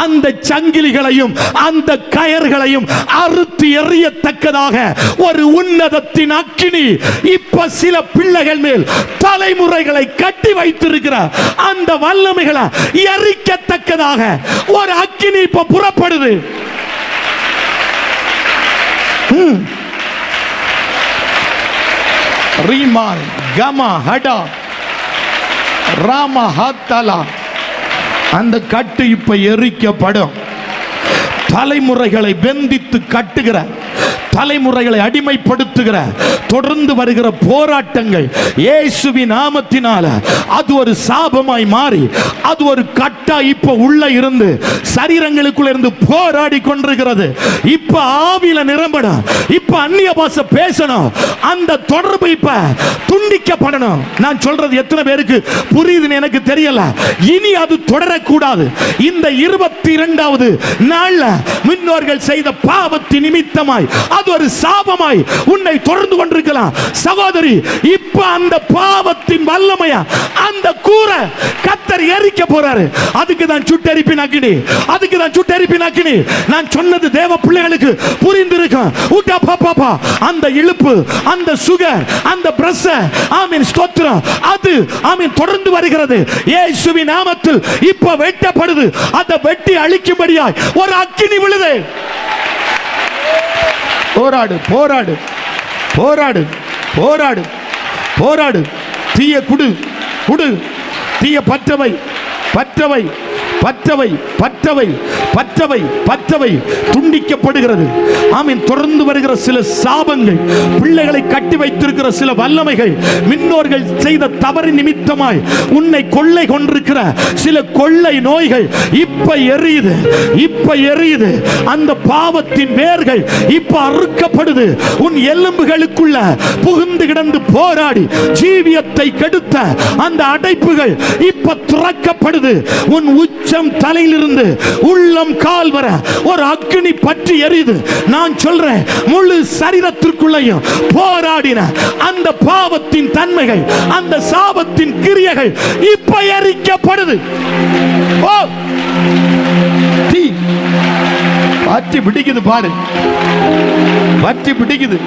அந்த சங்கிலிகளையும் அந்த கயர்களையும் அறுத்து எறியத்தக்கதாக ஒரு உன்னதத்தின் அக்கினி இப்ப சில பிள்ளைகள் மேல் தலைமுறைகளை கட்டி வைத்திருக்கிற அந்த வல்லமைகளை எரிக்கத்தக்கதாக ஒரு அக்கினி இப்ப புறப்படுது. ரீமான் கமா ஹடா ராமா ஹத்தலா, அந்த கட்டு இப்ப எரிக்கப்படும். தலைமுறைகளை பெந்தித்து கட்டுகிற, தலைமுறைகளை அடிமைப்படுத்துகிற தொடர்ந்து வருகிற போராட்டங்கள் இயேசுவின் நாமத்தினால அது ஒரு சாபமாய் மாறி அது ஒரு கட்டா இப்ப உள்ள இருந்து சரீரங்களுக்குள்ள இருந்து போராடி கொண்டிருக்கிறது. இப்ப ஆவியில நிரம்பணும். இப்ப அந்நிய பாஷை பேசணும். அந்த தொடர்பு இப்ப துண்டிக்கப்படணும். நான் சொல்றது எத்தனை பேருக்கு புரியுதுன்னு எனக்கு தெரியல. இனி அது தொடரக்கூடாது. இந்த 22வது நாள்ல முன்னோர்கள் செய்த பாவத்தின் நிமித்தமாய் அது ஒரு சாபமாய் உன்னை தொடர்ந்து கொண்டிருக்கலாம். சகோதரி, இப்ப அந்த பாவத்தின் வல்லமையா அந்த கூரை கர்த்தர் எரிக்க போறாரு. அதுக்கு தான் சுட்டெரிப்பின் அக்கினி, அதுக்கு தான் சுட்டெரிப்பின் அக்கினி. நான் சொன்னது தேவ பிள்ளைகளுக்கு புரிந்திருக்கும். உட்டா பாப்பா, அந்த இழுப்பு, அந்த சுகர், அந்த பிரஷர், ஆமென், ஸ்தோத்திரம், அது ஆமென் தொடர்ந்து வருகிறது. இயேசுவின் நாமத்தில் இப்ப வெட்டப்படுது. அதை வெட்டி அழிக்கும்படியாய் ஒரு அக்கினி விழுது. போராடு, போராடு, போராடு, போராடு, போராடு. தீய குடு, குடு. தீய பற்றவை, பற்றவை, பற்றவை, பற்றவை, பற்றவை, பற்றவை. துண்டிக்கப்படுகிறது. ஆமீன். தொடர்ந்து வருகிற சில சாபங்கள், பிள்ளைகளை கட்டி வைத்திருக்கிற சில வல்லமைகள், முன்னோர்கள் செய்த தவறு நிமித்தமாய் உன்னை கொள்ளை கொண்டிருக்கிற சில கொள்ளை நோய்கள் இப்ப எரியுது, இப்ப எரியுது. அந்த பாவத்தின் வேர்கள் இப்ப அறுக்கப்படுது. உன் எலும்புகளுக்குள்ள புகுந்து கிடந்து போராடி ஜீவியத்தை கெடுத்த அந்த அடைப்புகள் இப்ப துறக்கப்படுது. உன் உச்சம் தலையிலிருந்து உள்ளம் கால் வர ஒரு அக்கினி பற்றி எரியுது. நான் சொல்றேன், முழு சரீரத்திற்குள்ளையும் போராடின அந்த பாவத்தின் தன்மைகள், அந்த சாபத்தின் கிரியைகள் இப்ப எரிக்கப்படுது. ஓ, தீ பற்றி பிடிக்குது பாரு, பற்றி பிடிக்குது,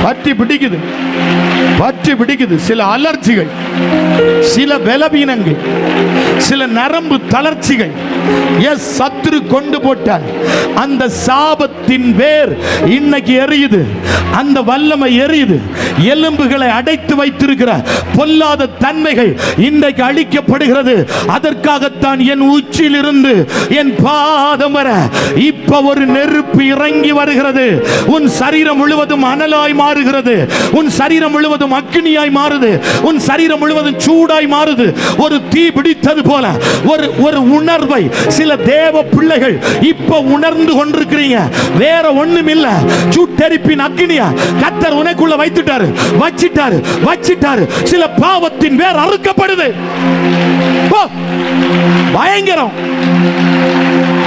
பற்றி பிடிக்குது, பற்றி பிடிக்குது. சில அலர்ஜிகள், சில பலவீனங்கள், சில நரம்பு தளர்ச்சிகள் சத்துரு கொண்டு போட்ட அந்த சாபத்தின் வேர் இன்னைக்கு எரியுது. அந்த வல்லமை எரியுது. எலும்புகளை அடைத்து வைத்திருக்கிற பொல்லாத தன்மைகள் இன்றைக்கு அழிக்கப்படுகிறது. அதற்காகத்தான் என் உச்சியிலிருந்து என் பாதம் வர இப்ப ஒரு நெருப்பு இறங்கி வருகிறது. உன் சரீரம் முழுவதும் அனலாய் மாறுகிறது. உன் சரீரம் முழுவதும் அக்னியாய் மாறுது. உன் சரீரம் முழுவதும் சூடாய் மாறுது. ஒரு தீ பிடித்தது போல ஒரு உணர்வை சில தேவ பிள்ளைகள் இப்ப உணர்ந்து கொண்டிருக்கிறீங்க. வேற ஒண்ணும் இல்ல, சுட்டெரிப்பின் அக்னியா கர்த்தர் உனக்குள்ள வச்சிட்டாரு. சில பாவத்தின் வேர் அறுக்கப்படுது. பயங்கரம்.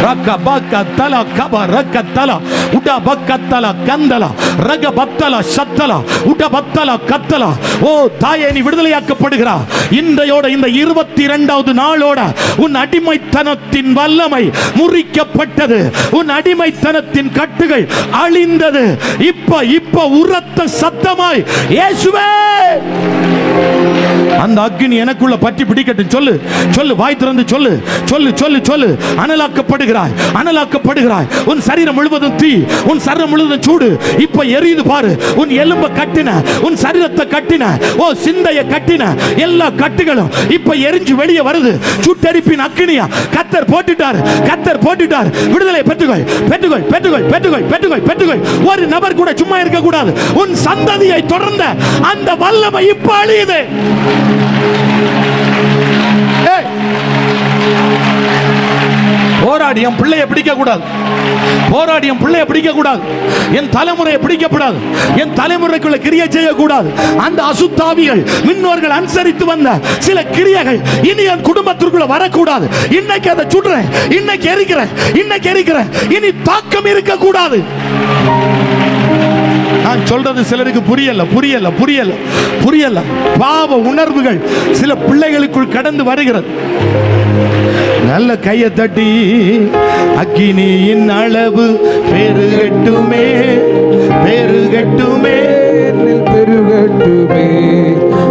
ரக்க பக்க தல கப ரக்க தல உட பக்க தல கந்தல ரக பத்தல சத்தல உட பத்தல கத்தல. ஓ தாயே, நீ விடுதலையாக்கப்படுகிறாய். இன்றையோட இந்த 22வது நாளோட உன் அடிமைத்தனத்தின் வல்லமை முறிக்கப்பட்டது. உன் அடிமைத்தனத்தின் கட்டுகள் அழிந்தது. இப்ப உரத்த சத்தமாய் இயேசுவே அந்த அக்னி எனக்குள்ள பற்றி பிடிக்கட்டும். சொல்லு வாய் திறந்து சொல்லு. அனலாக்கப்படுகிறாய். உன் சரீரம் முழுவதும் தீ, உன் சரீரம் முழுவதும் சூடு இப்ப எரியுது பாரு. உன் எலும்பை கட்டின, உன் சரீரத்தை கட்டின, ஓ சிந்தையை கட்டின எல்லா கட்டுகளும் இப்ப எரிஞ்சு வெளியே வருது. சுட்டெரிப்பின் அக்னியா கர்த்தர் போட்டுட்டார். விடுதலை பெற்றுக்கொள். ஒரு நபர் கூட சும்மா இருக்க கூடாது. உன் சந்ததியை தொடர்ந்த அந்த வல்லமை இப்ப அழியுது. போராடி என் பிள்ளையை பிடிக்க கூடாது. என் தலைமுறையை பிடிக்கப்படாது. என் தலைமுறைக்குள்ள கிரியை செய்யக்கூடாது. அந்த அசுத்தாவிகள் முன்னோர்கள் அனுசரித்து வந்த சில கிரியைகள் இனி என் குடும்பத்திற்குள்ள வரக்கூடாது. இன்னைக்கு அதை சுடுறேன், இன்னைக்கு எரிக்கிறேன். இனி தாக்கம் இருக்கக்கூடாது. நான் சொல்றது சிலருக்கு புரியல. பாவ உணர்வுகள் சில பிள்ளைகளுக்குள் கடந்து வருகிறது. நல்ல கையை தட்டி அக்கினியின் அளவு பெருகட்டுமே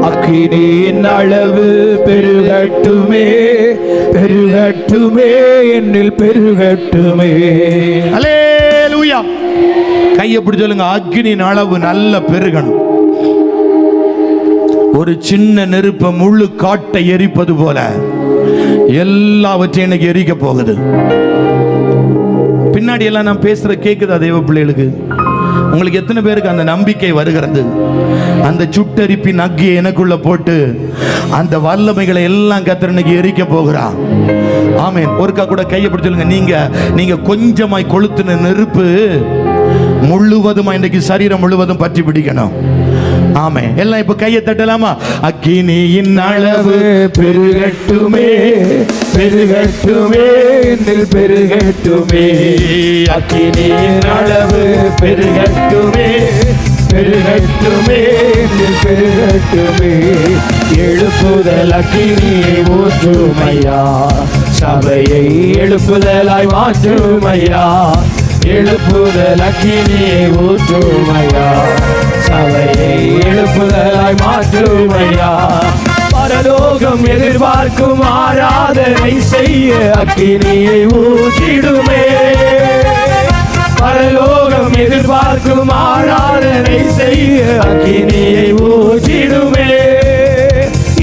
அக்கினியின் அளவு பெருகட்டுமே என்னில் பெருகட்டுமே. அல்லேலூயா. கையை பிடி சொல்லுங்க, அக்கினியின் அளவு நல்ல பெருகணும். ஒரு சின்ன நெருப்ப முழு காட்டை எரிப்பது போல எல்லாவற்றையும் எனக்கு எரிக்க போகுது. பின்னாடி எல்லாம் நான் பேசுற கேக்குதா தேவ பிள்ளைகளுக்கு? உங்களுக்கு எத்தனை பேருக்கு அந்த நம்பிக்கை வருகிறது? அந்த சுட்டரிப்பின் அக்கியை எனக்குள்ள போட்டு அந்த வல்லமைகளை எல்லாம் கர்த்தர் இன்னைக்கு எரிக்க போகிறா. ஆமென். ஒருக்கா கூட கையை பிடிச்சு சொல்லுங்க, நீங்க கொஞ்சமாய் கொளுத்துன நெருப்பு முழுவதும் இன்றைக்கு சரீரம் முழுவதும் பற்றி பிடிக்கணும். ஆமே. எல்லாம் இப்ப கையை தட்டலாமா? அக்கினியின் அளவு பெருகட்டுமே என்னில் பெருகட்டுமே. அக்கினியின் அளவு பெருகட்டுமே என்னில் பெருகட்டுமே. எழுப்புதல் அக்கினியை ஊற்றுமையா, சபையை எழுப்புதலாய் மாற்றுமையா. எழுப்புதல் அக்கினியை ஊற்றுமையா, சபையை எழுப்புதலாய் மாற்றுமையா. பரலோகம் எதிர்பார்க்கும் ஆராதனை செய்ய அக்கினியை ஊற்றிடுமே. பரலோகம் எதிர்பார்க்கும் ஆராதனை செய்ய அக்கினியை ஊற்றிடுமே.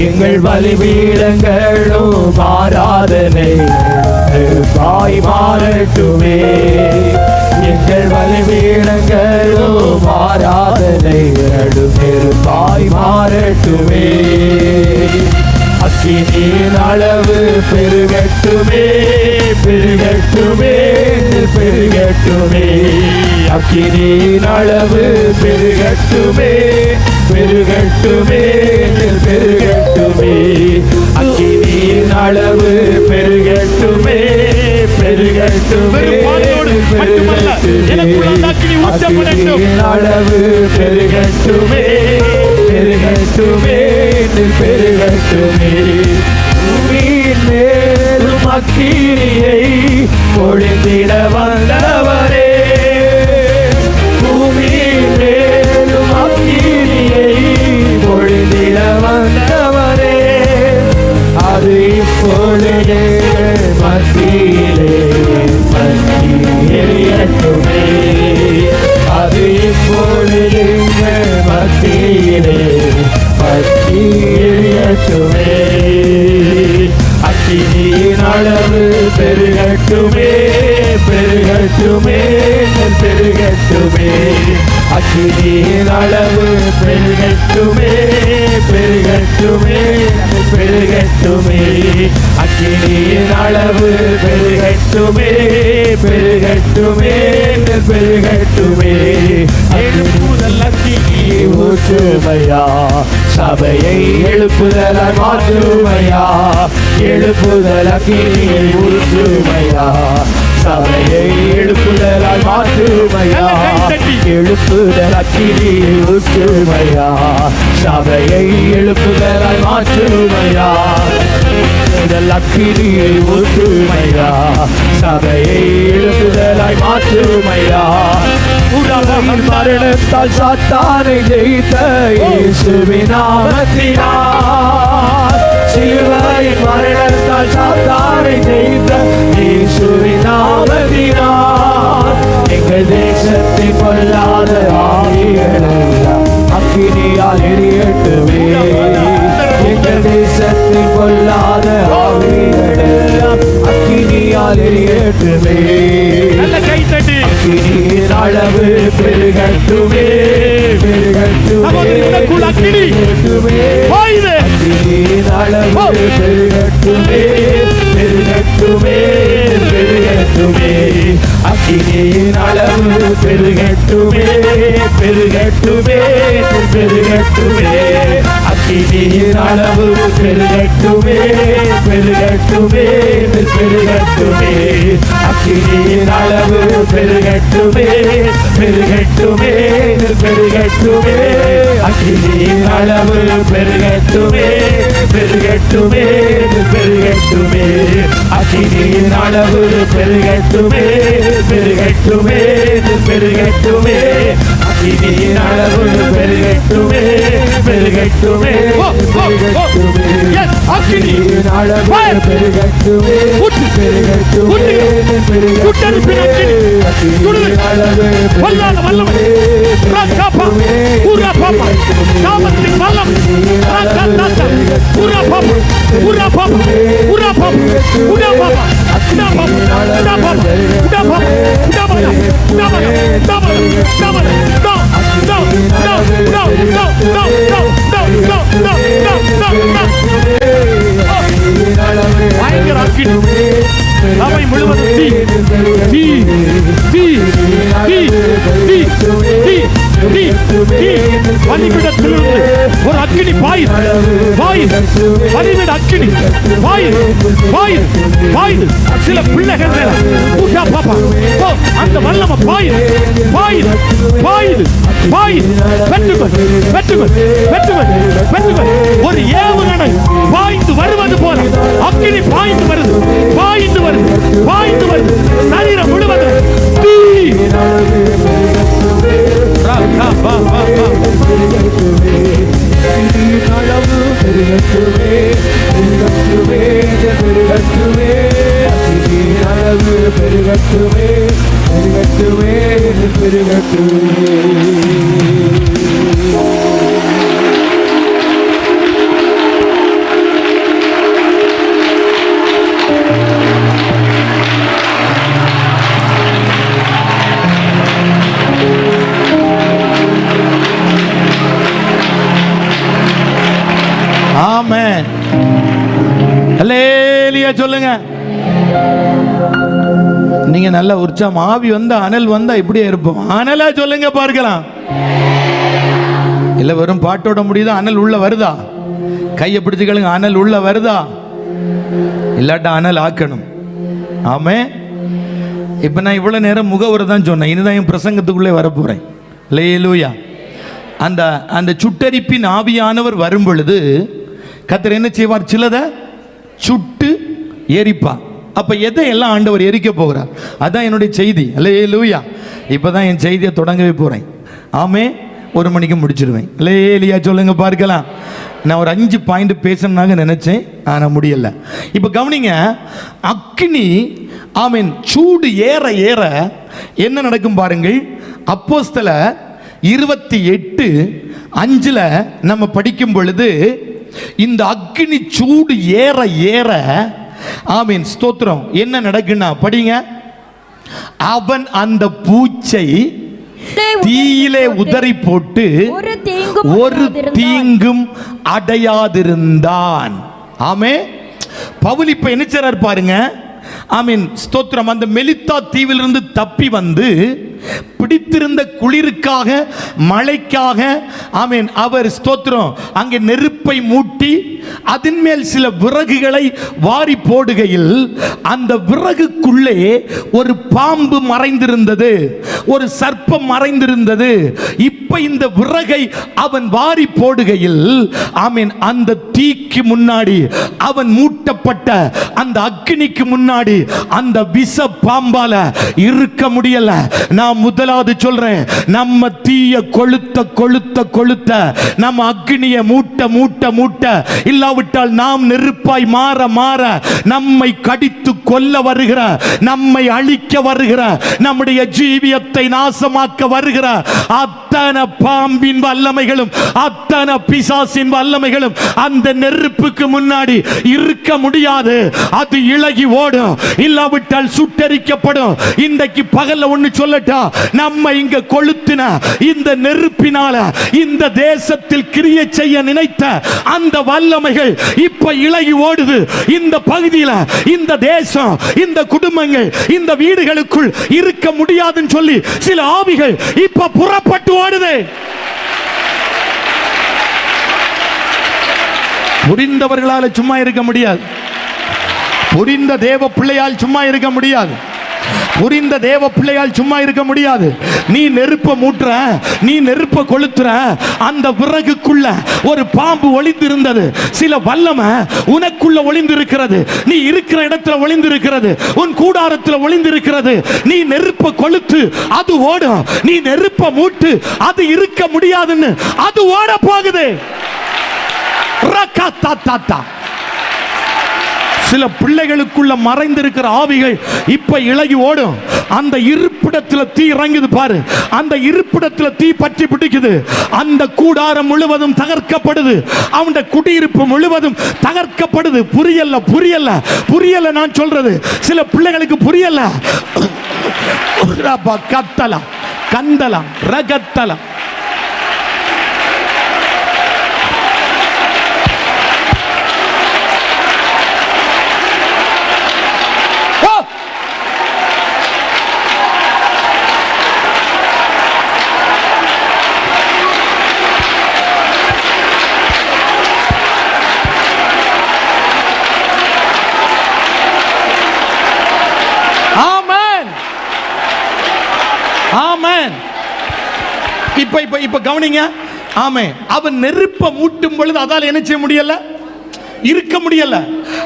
எங்கள் பலிபீடங்களும் ஆராதனை நெருப்பாய் மாறட்டுமே. எங்கள் பலிபீடங்களும் ஆராதனை நெருப்பாய் மாறட்டுமே. அக்கினியின் அளவு பெருகட்டுமே பெருகட்டுமே. அக்கினியின் அளவு பெருகட்டுமே பெருகட்டுமே. அக்கினியின் அளவு பெருகட்டுமே பெருகட்டுமே. அக்கினியின் அளவு பெருகட்டுமே பெருகட்டுமே. பூமியின் மேலும் அக்கினியை பொழிந்திட வந்தவரே. பூமியின் மேலும் அக்கினியை பொழிந்திட வந்தவரே. அது இப்பொழுதே மத்தியிலே பற்றி எரியட்டுமே. அது இப்பொழுதே அக்கினியிலே பற்றி எரியட்டுமே. அக்கினியின் அளவு பெருகட்டுமே, பெருகட்டுமே, பெருகட்டுமே. அக்கினியின் அளவு பெருகட்டுமே, பெருகட்டுமே, பெருகட்டுமே. அக்கினியின் அளவு பெருகட்டுமே, பெருகட்டுமே, பெருகட்டுமே. எழுப்புதல் அக்கினியை ஊற்றுமையா, சபையை எழுப்புதலாய் மாற்றுமையா. எழுப்புதல் அக்கினியை ஊற்றுமையா, சபையை எழுப்புதலாய் மாற்றுமையா. எழுப்புதல் அக்கினியை ஊற்றுமையா, சபையை எழுப்புதலாய் மாற்றுமையா. அக்கினியை ஊற்றுமையா, சபையை எழுப்புதலாய் மாற்றுமையா. உலகின் மரணத்தால் சாத்தானை ஜெயித்த இயேசுவின் நாமத்தினால், சிலுவையின் மரணத்தால் சாத்தானை ஜெயித்த இயேசுவின் நாமத்தினால், எங்கள் தேசத்தின் பொல்லாத ஆவிகள் எல்லாம் அக்கினியால் எரியட்டுமே. எங்கள் தேசத்தின் பொல்லாத ஆவிகள் எல்லாம் அக்கினியால் எரியட்டுமே. அக்கினியின் அளவு பெருகட்டுமே, பெருகட்டுமே, பெருகட்டுமே. அக்கினியின் அளவு பெருகட்டுமே, பெருகட்டுமே, பெருகட்டுமே. அக்கினியின் அளவு பெருகட்டுமே, பெருகட்டுமே, பெருகட்டுமே. அக்கினியின் அளவு பெருகட்டுமே, பெருகட்டுமே, பெருகட்டுமே. அக்கினியின் அளவு பெருகட்டுமே, பெருகட்டுமே, பெருகட்டுமே. அக்கினியின் அளவு பெருகட்டுமே, பெருகட்டுமே, பெருகட்டுமே. அக்கினியின் அளவு பெருகட்டுமே, பெருகட்டுமே, பெருகட்டுமே. அக்கினியின் அளவு பெருகட்டுமே, பெருகட்டுமே, பெருகட்டுமே. அக்கினியின் அளவு பெருகட்டுமே, பெருகட்டுமே, பெருகட்டுமே. அக்கினியின் அளவு பெருகட்டுமே, பயங்கர அக்கினி சபை முழுவதும் தீ தீ தீ தீ தீ தீ தீ தீ. பலிபீடத்திலிருந்து ஒரு அக்கினி பாயுது, பாயுது. பலிபீட அக்கினி பாயுது, பாயுது, பாயுது. சில பிள்ளைகள் மேல ஊஷா பாப்பா அந்த வல்லம பாயுது, பாயுது, பாயுது, பாயுது. பெற்றுக்கொள், பெற்றுக்கொள், பெற்றுக்கொள், பெற்றுக்கொள். ஒரு ஏவுகணை பாய்ந்து வருவது போல அக்கினி பாய்ந்து வருது, பாய்ந்து வருது, பாய்ந்து வருது. சரீரம் முழுவதும் தீ. அளவு பெருகட்டுமே, பெருகட்டுமே, பெருகட்டுமே. அளவு பெருகட்டுமே, பெருகட்டுமே, பெருகட்டுமே. ஆமென். அல்லேலூயா சொல்லுங்க. நீங்க நல்ல உற்சாகம். ஆவி வந்தா அனல் வந்தா இப்படியே இருப்போம். அனலா சொல்லுங்க பார்க்கலாம். இல்ல வெறும் பாட்டோட முடியுதா? அனல் உள்ள வருதா? கையை பிடிச்சுக்கலுங்க. அனல் உள்ள வருதா? இல்லாட்டா அனல் ஆக்கணும். ஆமே. இப்ப நான் இவ்வளவு நேரம் முகவுரை தான் சொன்னேன். இனிதான் என் பிரசங்கத்துக்குள்ளே வர போறேன். அல்லேலூயா. அந்த அந்த சுட்டரிப்பின் ஆவியானவர் வரும் பொழுது கர்த்தர் என்ன செய்வார்? சிலதை சுட்டு எரிப்பார். அப்ப எதை எல்லாம் ஆண்டவர் எரிக்க போகிறார்? அதான் என்னுடைய செய்தி. அல்லேலூயா. இப்பதான் என் செய்தியை தொடங்கவே போறேன். ஆமே. 1 மணிக்கு முடிச்சிருவேன். அல்லேலூயா சொல்லுங்க பார்க்கலாம். நான் ஒரு 5 பாயிண்ட் பேசணும்னாங்க நினைச்சேன், ஆனா முடியல. இப்ப கவனிங்க. அக்கினி ஆமீன் சூடு ஏற ஏற என்ன நடக்கும் பாருங்கள். அப்போஸ்தலர் 28:5 நம்ம படிக்கும் பொழுது இந்த அக்கினி சூடு ஏற ஏற, ஆமீன் ஸ்தோத்திரம், என்ன நடக்குன்னா படிங்க. அவன் அந்த பூச்சை தீயிலே உதறி போட்டு ஒரு தீங்கும் அடையாதிருந்தான். ஆமே, பவுல் இப்ப என்ன செய்றார் பாருங்க. ஆமீன் ஸ்தோத்திரம். அந்த மெலித்தா தீவிலிருந்து தப்பி வந்து பிடித்திருந்த குளிருக்காக, மழைக்காக, ஆமீன், அவர் ஸ்தோத்திரம் அங்கே நெருப்பை மூட்டி அதன் மேல் சில விறகுகளை வாரி போடுகையில் அந்த விறகுக்குள்ளே ஒரு பாம்பு மறைந்திருந்தது, ஒரு சர்ப்பம் மறைந்திருந்தது. இப்ப இந்த விறகை அவன் வாரி போடுகையில், ஆமீன், அந்த தீக்கு முன்னாடி, அவன் மூட்டப்பட்ட அந்த அக்கினிக்கு முன்னாடி அந்த விஷ பாம்பால இருக்க முடியல. நான் முதலாவது சொல்றேன், நம்ம தீய கொளுத்த கொளுத்த கொளுத்த, நம்ம அக்னியை மூட்ட மூட்ட மூட்ட, இல்லாவிட்டால் நாம் நெருப்பாய் மாற மாற, நம்மை கடித்து கொல்ல வருகிற, நம்மை அழிக்க வருகிற, நம்முடைய ஜீவியத்தை நாசமாக்க வருகிற அத்தனை பாம்பின் வல்லமைகளும் அத்தனை பிசாசின் வல்லமைகளும் அந்த நெருப்புக்கு முன்னாடி இருக்க முடியாது. அது இளகி ஓடும், இல்லாவிட்டால் சுட்டரிக்கப்படும். இன்றைக்கு பகல்ல ஒன்னு சொல்லட்டா, நம்ம இங்க கொளுத்தின இந்த நெருப்பினால இந்த தேசத்தில் கிரியை செய்ய நினைத்த அந்த வல்லமைகள் இப்ப இளகி ஓடுது. இந்த பகுதியில், இந்த தேசம், இந்த குடும்பங்கள், இந்த வீடுகளுக்குள் இருக்க முடியாதுன்னு சொல்லி சில ஆவிகள் இப்ப புறப்பட்டு ஓடுது. புரிந்தவர்களால சும்மா இருக்க முடியாது. புரிந்த தேவ பிள்ளையால் சும்மா இருக்க முடியாது. புரிந்த தேவ பிள்ளையால் சும்மா இருக்க முடியாது. நீ நெருப்ப மூட்டுற, நீ நெருப்ப கொளுத்துற, அந்த விறகுக்குள்ள ஒரு பாம்பு ஒளிந்திருந்தது. சில வல்லமை உனக்குள்ள ஒளிந்திருக்கிறது. நீ இருக்கிற இடத்துல ஒளிந்திருக்கிறது. உன் கூடாரத்தில் ஒளிந்திருக்கிறது. நீ நெருப்ப கொளுத்து, அது ஓடும். நீ நெருப்ப மூட்டு, அது இருக்க முடியாதுன்னு அது ஓட போகுது. சில பிள்ளைகளுக்குள்ள மறைந்திருக்கிற ஆவிகள் இப்ப இளகி ஓடும். அந்த இருப்பிடத்தில் தீ இறங்குது பாரு, அந்த இருப்பிடத்தில் தீ பற்றி பிடிக்குது. அந்த கூடாரம் முழுவதும் தகர்க்கப்படுது. அவனுடைய குடியிருப்பு முழுவதும் தகர்க்கப்படுது. புரியல புரியல புரியல நான் சொல்றது. சில பிள்ளைகளுக்கு புரியல. கத்தலாம் கந்தலாம் ரகத்தலாம். இப்ப கவனிங்க. ஆமே, அவன் நெருப்ப மூட்டும் பொழுது அதால் என்ன செய்ய முடியல, இருக்க முடியல.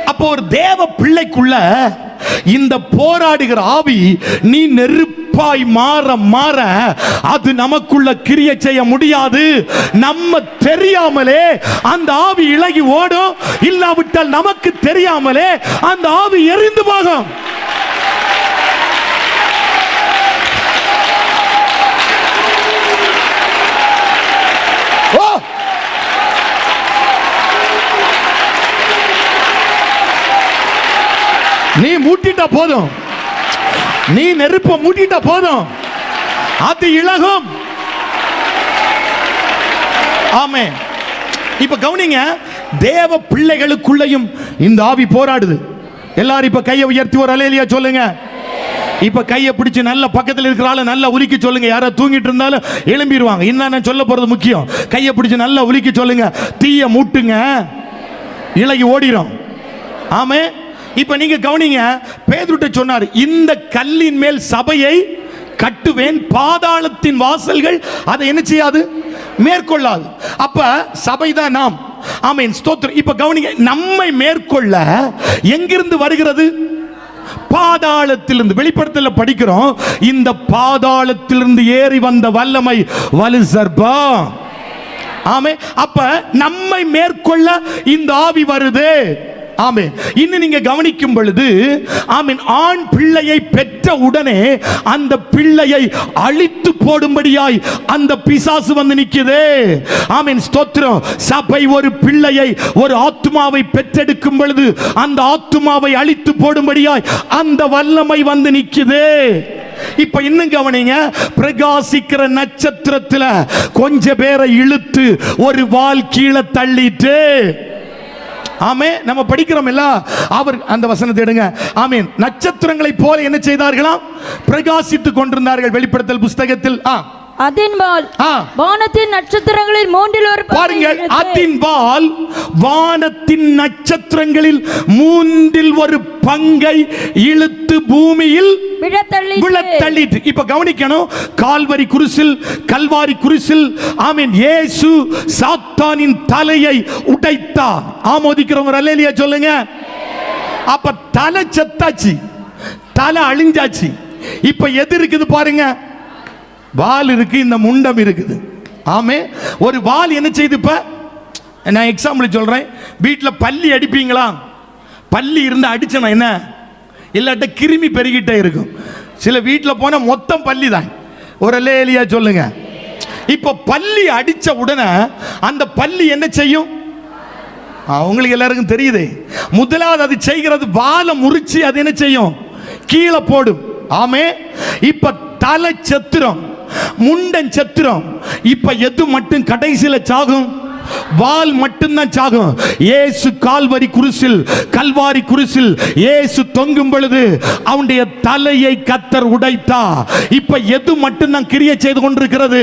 அப்போ ஒரு தேவ பிள்ளைக்குள்ள இந்த போராடுகிற ஆவி, நீ நெருப்பாய் மாற மாற அது நமக்குள்ள கிரியை செய்ய முடியாது. நம்ம தெரியாமலே அந்த ஆவி இளகி ஓடும், இல்லாவிட்டால் நமக்கு தெரியாமலே அந்த ஆவி எரிந்து போகும். நீ மூட்டிட்ட போதும், நீ நெருப்ப மூட்டிட்ட போதும், அது இளகும். ஆமே. இப்ப கவனிங்க, தேவ பிள்ளைகளுக்குள்ளேயும் இந்த ஆவி போராடுது. எல்லாரும் இப்ப கையை உயர்த்தி ஒரு அல்லேலூயா சொல்லுங்க. இப்ப கையை பிடிச்சு நல்ல பக்கத்தில் இருக்கிறால நல்லா உலுக்கி சொல்லுங்க. யாரோ தூங்கிட்டு இருந்தாலும் எழும்பிடுவாங்க. இன்னும் நான் சொல்ல போறது முக்கியம். கையை பிடிச்சு நல்லா உலுக்கி சொல்லுங்க. தீய மூட்டுங்க, இளகி ஓடிரும். ஆமே. இப்ப நீங்க கவனிங்க, பேதுருட்ட சொன்னார், இந்த கல்லின் மேல் சபையை கட்டுவேன், பாதாளத்தின் வாசல்கள் அதை என்ன செய்யாது, மேற்கொள்ளாது. அப்ப சபைதான் நாம். ஆமென், ஸ்தோத்திரம். இப்ப கவனிங்க, நம்மை மேற்கொள்ள எங்கிருந்து வருகிறது? பாதாளத்திலிருந்து. வெளிப்படுத்தல படிக்கிறோம், இந்த பாதாளத்திலிருந்து ஏறி வந்த வல்லமை வலு சர்ப்பம். ஆமே. அப்ப நம்மை மேற்கொள்ள இந்த ஆவி வருது. ஆமென். இன்னும் நீங்க கவனிக்கும் பொழுது ஆமென், ஆண் பிள்ளையை பெற்ற உடனே அந்த பிள்ளையை அழித்து போடும்படியாய் அந்த பிசாசு வந்து நிக்குது. ஆமென், ஸ்தோத்திரம். சபை ஒரு பிள்ளையை, ஒரு ஆத்துமாவை பெற்றெடுக்கும் பொழுது அந்த ஆத்துமாவை அழித்து போடும்படியாய் அந்த வல்லமை வந்து நிக்குது. இப்ப இன்னும் கவனிங்க, பிரகாசிக்கிற நட்சத்திரத்துல கொஞ்ச பேரை இழுத்து ஒரு வால் கீழே தள்ளிட்டு, ஆமே, நம்ம படிக்கிறோம் இல்ல, அவர் அந்த வசனத்தை எடுங்க. ஆமீன். நட்சத்திரங்களை போல என்ன செய்தார்களாம்? பிரகாசித்துக் கொண்டிருந்தார்கள். வெளிப்படுத்தல் புஸ்தகத்தில் அதின்பால் வானத்தின் நட்சத்திரங்களில் மூன்றில் ஒரு பாருங்கள், அதின்பால் வானத்தின் நட்சத்திரங்களில் மூன்றில் ஒரு பங்கை இழுத்து பூமியில் விழத்தள்ளிட்டு. இப்ப கவனிக்கணும், கால்வரி குருசில், கல்வாரி குருசில் ஆமென், இயேசு சாத்தானின் தலையை உடைத்தார். ஆமோதிக்கிறவங்க அல்லேலூயா சொல்லுங்க. அப்ப தலை செத்தாச்சு, தலை அழிஞ்சாச்சு. இப்ப எது இருக்குது பாருங்க? வால் இருக்கு, இந்த முண்டம் இருக்குது. ஆமே, ஒரு வால் என்ன செய்து? இப்ப நான் எக்ஸாம்பிள் சொல்றேன். வீட்டில் பல்லி அடிப்பீங்களா? பல்லி இருந்தா அடிச்சனா என்ன? இல்லாட்ட கிருமி பெருகிட்டே இருக்கும். சில வீட்டில் போன மொத்தம் பல்லி தான். ஒரு அல்லேலூயா சொல்லுங்க. இப்ப பல்லி அடிச்ச உடனே அந்த பல்லி என்ன செய்யும்? அவங்களுக்கு எல்லாருக்கும் தெரியுது. முதலாவது அது செய்கிறது, வாலை முறிச்சு அது என்ன செய்யும்? கீழே போடும். ஆமே, இப்ப தலை செத்துரும், முண்டன் செத்துரும். இப்ப எது மட்டும் கடைசியில சாகும்? வால் மட்டும்தான் சாகும். இயேசு கால்வரி குருசில், கல்வாரி குருசில் இயேசு தொங்கும் பொழுது அவனுடைய தலையை கர்த்தர் உடைத்தா. இப்ப எது மட்டும்தான் கிரியை செய்து கொண்டிருக்கிறது?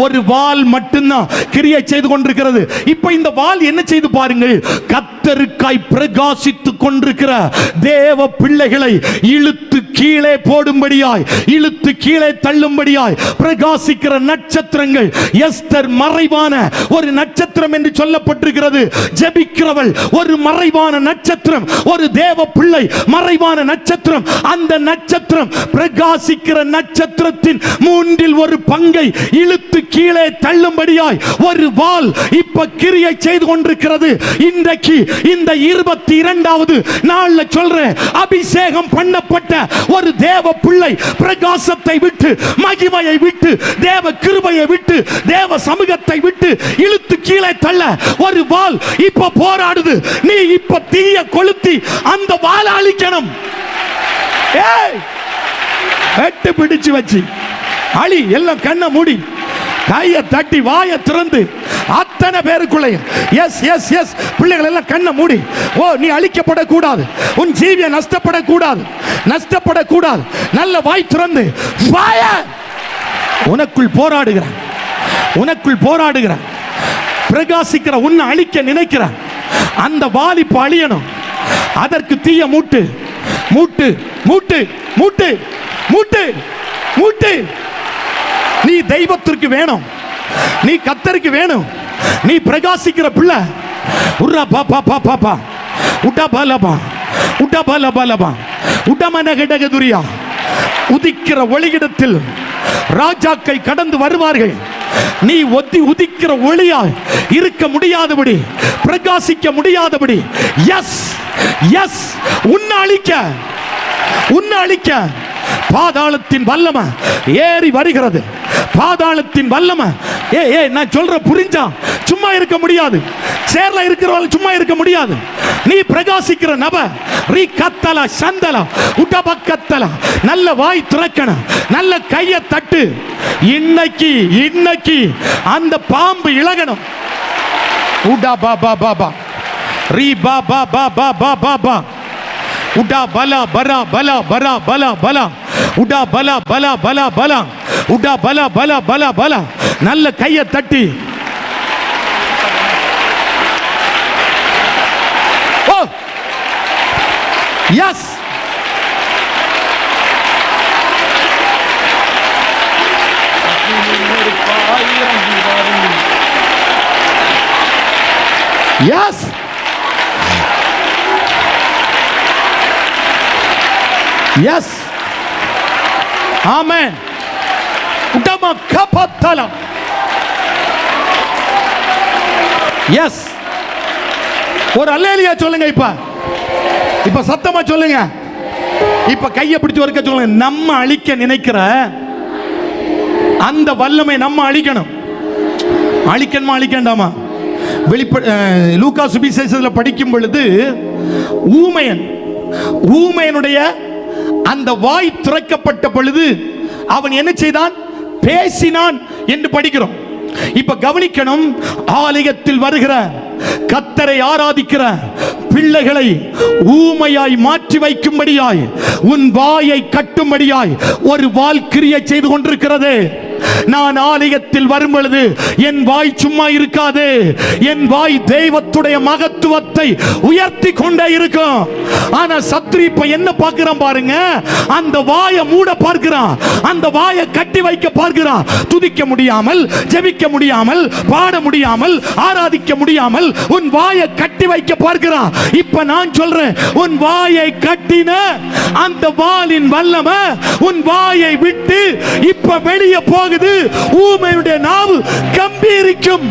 ஒரு வால் மட்டும்தான் கிரியை செய்து கொண்டிருக்கிறது. இப்ப இந்த வால் என்ன செய்து பாருங்கள், கர்த்தருக்காய் பிரகாசித்துக் கொண்டிருக்கிற தேவ பிள்ளைகளை இழுத்து கீழே போடும்படியாய், இழுத்து கீழே தள்ளும்படியாய் பிரகாசிக்கிற நட்சத்திரங்கள். எஸ்தர் மறைவான ஒரு நட்சத்திரம் என்று சொல்லப்பட்டிருக்கிறது. ஜெபிக்கிறவள் ஒரு மறைவான நட்சத்திரம், ஒரு தேவ பிள்ளை மறைவான நட்சத்திரம். அந்த நட்சத்திரம் பிரகாசிக்கிற நட்சத்திரத்தின் மூன்றில் ஒரு பங்கை இழுத்து கீழே தள்ளும்படியாய் ஒரு வால் இப்ப கிரியை செய்து கொண்டிருக்கிறது. இன்றைக்கு இந்த 22வது நாள்ல சொல்றேன், அபிஷேகம் பண்ணப்பட்ட ஒரு தேவ பிள்ளை பிரகாசத்தை விட்டு, மகிமையை விட்டு, தேவ கிருபையை விட்டு, தேவ சமூகத்தை விட்டு இழுத்து கீழே தள்ள ஒரு வால் இப்ப போராடுது. நீ இப்ப தீய கொளுத்தி அந்த வாளை அழிக்கணும். வெட்டு பிடிச்சு வச்சு அழி. எல்லாம் கண்ணை மூடி, கையை தட்டி, வாயை திறந்து அத்தனை பேருக்குள்ளே எஸ் எஸ் எஸ் பிள்ளைகள் எல்லாம் கண்ணை மூடி. ஓ, நீ அழிக்கப்படக்கூடாது, உன் ஜீவிய நஷ்டப்படக்கூடாது, நஷ்டப்படக்கூடாது. நல்ல வாய் திறந்து உனக்குள் போராடுகிறான், உனக்குள் போராடுகிறான். பிரகாசிக்கிற உன்னை அழிக்க நினைக்கிற அந்த வாலிப்பு அழியணும். அதற்கு தீய மூட்டு, மூட்டு, மூட்டு, மூட்டு, மூட்டு, மூட்டு. நீ தெய்வத்திற்கு வேணும், நீ கர்த்தருக்கு வேணும், நீ பிரகாசிக்கிற பிள்ளை. உர்ரா பாப்பா பாப்பா உடா பாலபா உடா பாலபாலபா உடமன கடகதுரியா. உதிக்கிற ஒளியிடத்தில் ராஜாக்கள் கடந்து வருவார்கள். நீ உதிக்கிற ஒளியா இருக்க முடியாதபடி, பிரகாசிக்க முடியாதபடி, எஸ் எஸ், உன்னை அழிக்க, உன்னை அழிக்க பாதாளத்தின் வல்லமை ஏறி வருகிறது. பாதாளத்தின் வல்லமை. நான் சொல்ற புரிஞ்சா? சும்மா இருக்க முடியாது. சேர்ல இருக்கிறவங்க சும்மா இருக்க முடியாது. நீ பிரகாசிக்கிற நபர். ரீ கத்தல சந்தல உடபக்கத்தல. நல்ல வாய் திறக்கணும், நல்ல கையை தட்டு. இன்னைக்கு இன்னைக்கு அந்த பாம்பு இழகணும். உடா பாபா பாபா ரீ பாபா பாபா பாபா பா உடா பலா பரா பலா பரா பலா பலா உடா பலா பலா பலா பலா உடா பலா பலா பலா பலா. நல்ல கையை தட்டி. ஓ எஸ், எஸ், எஸ், ஆமென். உடம கபத்தல. எஸ், ஒரு அல்லேலூயா சொல்லுங்க. இப்ப இப்ப சத்தமா சொல்லுங்க. இப்ப கையை பிடிச்சு வரைக்க சொல்லுங்க. நம்ம அழிக்க நினைக்கிற அந்த வல்லமை நம்ம அழிக்கணும். அழிக்கணுமா அழிக்கண்டாமா? லூக்கா சுவிசேஷத்தில் படிக்கும் பொழுது ஊமையனுடைய அந்த வாய் திறக்கப்பட்ட பொழுது அவன் என்ன செய்தான்? பேசினான் என்று படிக்கிறோம். இப்ப கவனிக்கணும். ஆலயத்தில் வருகிற கர்த்தரை ஆராதிக்கிற பிள்ளைகளை ஊமையாய் மாற்றி வைக்கும்படியாய், உன் வாயை கட்டும்படியாய் ஒரு வாள்கிரியை செய்து கொண்டிருக்கிறது. நான் ஆலயத்தில் வரும் பொழுது என் வாய் சும்மா இருக்காது. என் வாய் தெய்வத்துடைய மகத்துவத்தை உயர்த்தி கொண்டே இருக்கும். ஆனா சத்ரு இப்ப என்ன பார்க்கிறான் பாருங்க. அந்த வாயை மூட பார்க்கிறான், அந்த வாயை கட்டி வைக்க பார்க்கிறான். துதிக்க முடியாமல், ஜெபிக்க முடியாமல், பாட முடியாமல், ஆராதிக்க முடியாமல் உன் வாயை கட்டி வைக்க பார்க்கிறான். இப்ப நான் சொல்றேன், உன் வாயை கட்டின அந்த வாளின் வல்லமை உன் வாயை விட்டு இப்ப வெளியே போகுது. ஊமையுடைய நாவு கம்பீரிக்கும்.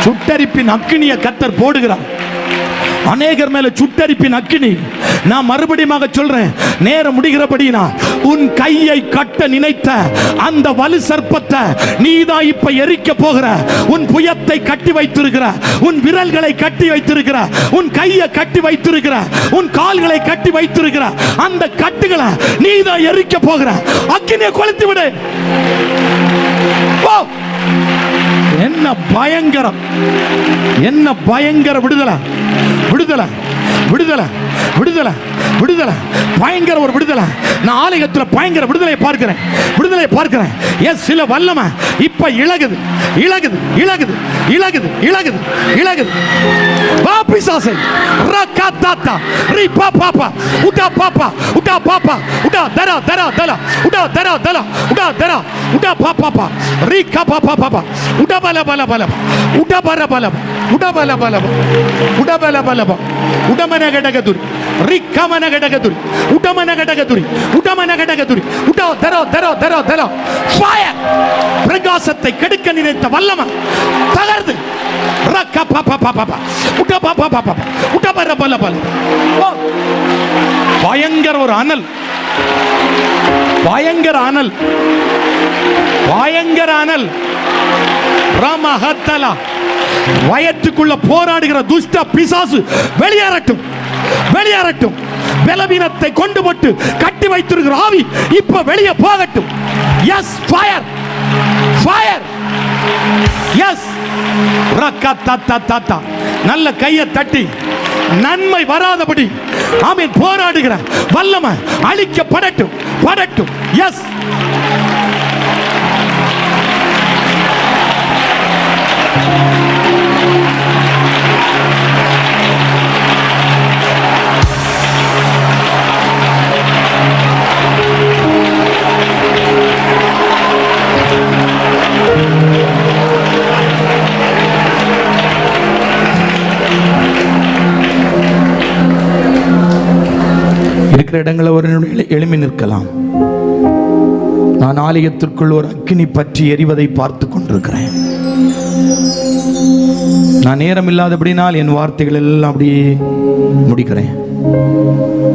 சுட்டரிப்பின் அக்கினியை கர்த்தர் போடுகிறார். அநேகர் மேல சுட்டரிப்பின் அக்கினி. நான் மறுபடியும் சொல்றேன், நேரம் முடிகிறபடினா உன் கையை கட்ட நினைத்த அந்த வலு சர்ப்பத்தை நீதான் இப்ப எரிக்க போகிற. உன் புயத்தை கட்டி வைத்திருக்கிற, உன் விரல்களை கட்டி வைத்திருக்கிற, உன் கையை கட்டி வைத்திருக்கிற, உன் கால்களை கட்டி வைத்திருக்கிற அந்த கட்டுகளை நீதான் எரிக்க போகிற. அக்கினியை கொளுத்தி விடு. என்ன பயங்கரம், என்ன பயங்கர விடுதலை, விடுதலை, விடுதலை, விடுதலை, விடுதலை, பயங்கர ஒரு விடுதலை. நான் ஆலயத்தில் பயங்கர விடுதலையை பார்க்கிறேன், விடுதலையை பார்க்கிறேன். எஸ், சில வல்லமை இப்ப இழகுது, இழகுது, இழகுது, இழகுது, இழகுது, இழகுது. பாபிசாசை ரக்காத்தாத்தா ரிபா பாப்பா உடா பாப்பா உடா பாப்பா உடா தரா தரா தரா உடா தரா தரா உடா தரா உடா பாப்பா ரிகா பாப்பா பாப்பா உடா பல பல பல உடா பர பல உடா பல பல உடா பல பல உடமன கடகதுரி ரிகமன கடகதுரி உடமன கடகதுரி உடமன கடகதுரி உடா தரா தரா தரா தரா ஃபயர். பிரகாசத்தை கெடுக்க நினைத்த வல்லமை தகர்ந்து ரக்கா பாப்பா பாப்பா உடா பாப்பா பாப்பா உடா பர பல பல. பயங்கர ஒரு அனல், பயங்கர அனல், பயங்கர அனல். ராமஹத்தலா வயத்துக்குள்ள போராடுகிற துஷ்ட பிசாசு வெளியேறட்டும், வெளியேறட்டும். பலவீனத்தை கொண்டு போட்டு கட்டி வைத்திருக்கிற ஆவி இப்ப வெளியே போகட்டும். Yes, fire, fire. எஸ், ரக்கத்தத்தத்தத்த. நல்ல கையை தட்டி நன்மை வராதபடி ஆமென் போராடுகிற வல்லமை அழிக்கப்படட்டும், படட்டும். எஸ், இருக்கிற இடங்களை ஒரு எழுமி நிற்கலாம். நான் ஆலயத்திற்குள் ஒரு அக்கினி பற்றி எரிவதை பார்த்து கொண்டிருக்கிறேன். நான் நேரம் இல்லாதபடினால் என் வார்த்தைகள் எல்லாம் அப்படியே முடிக்கிறேன்.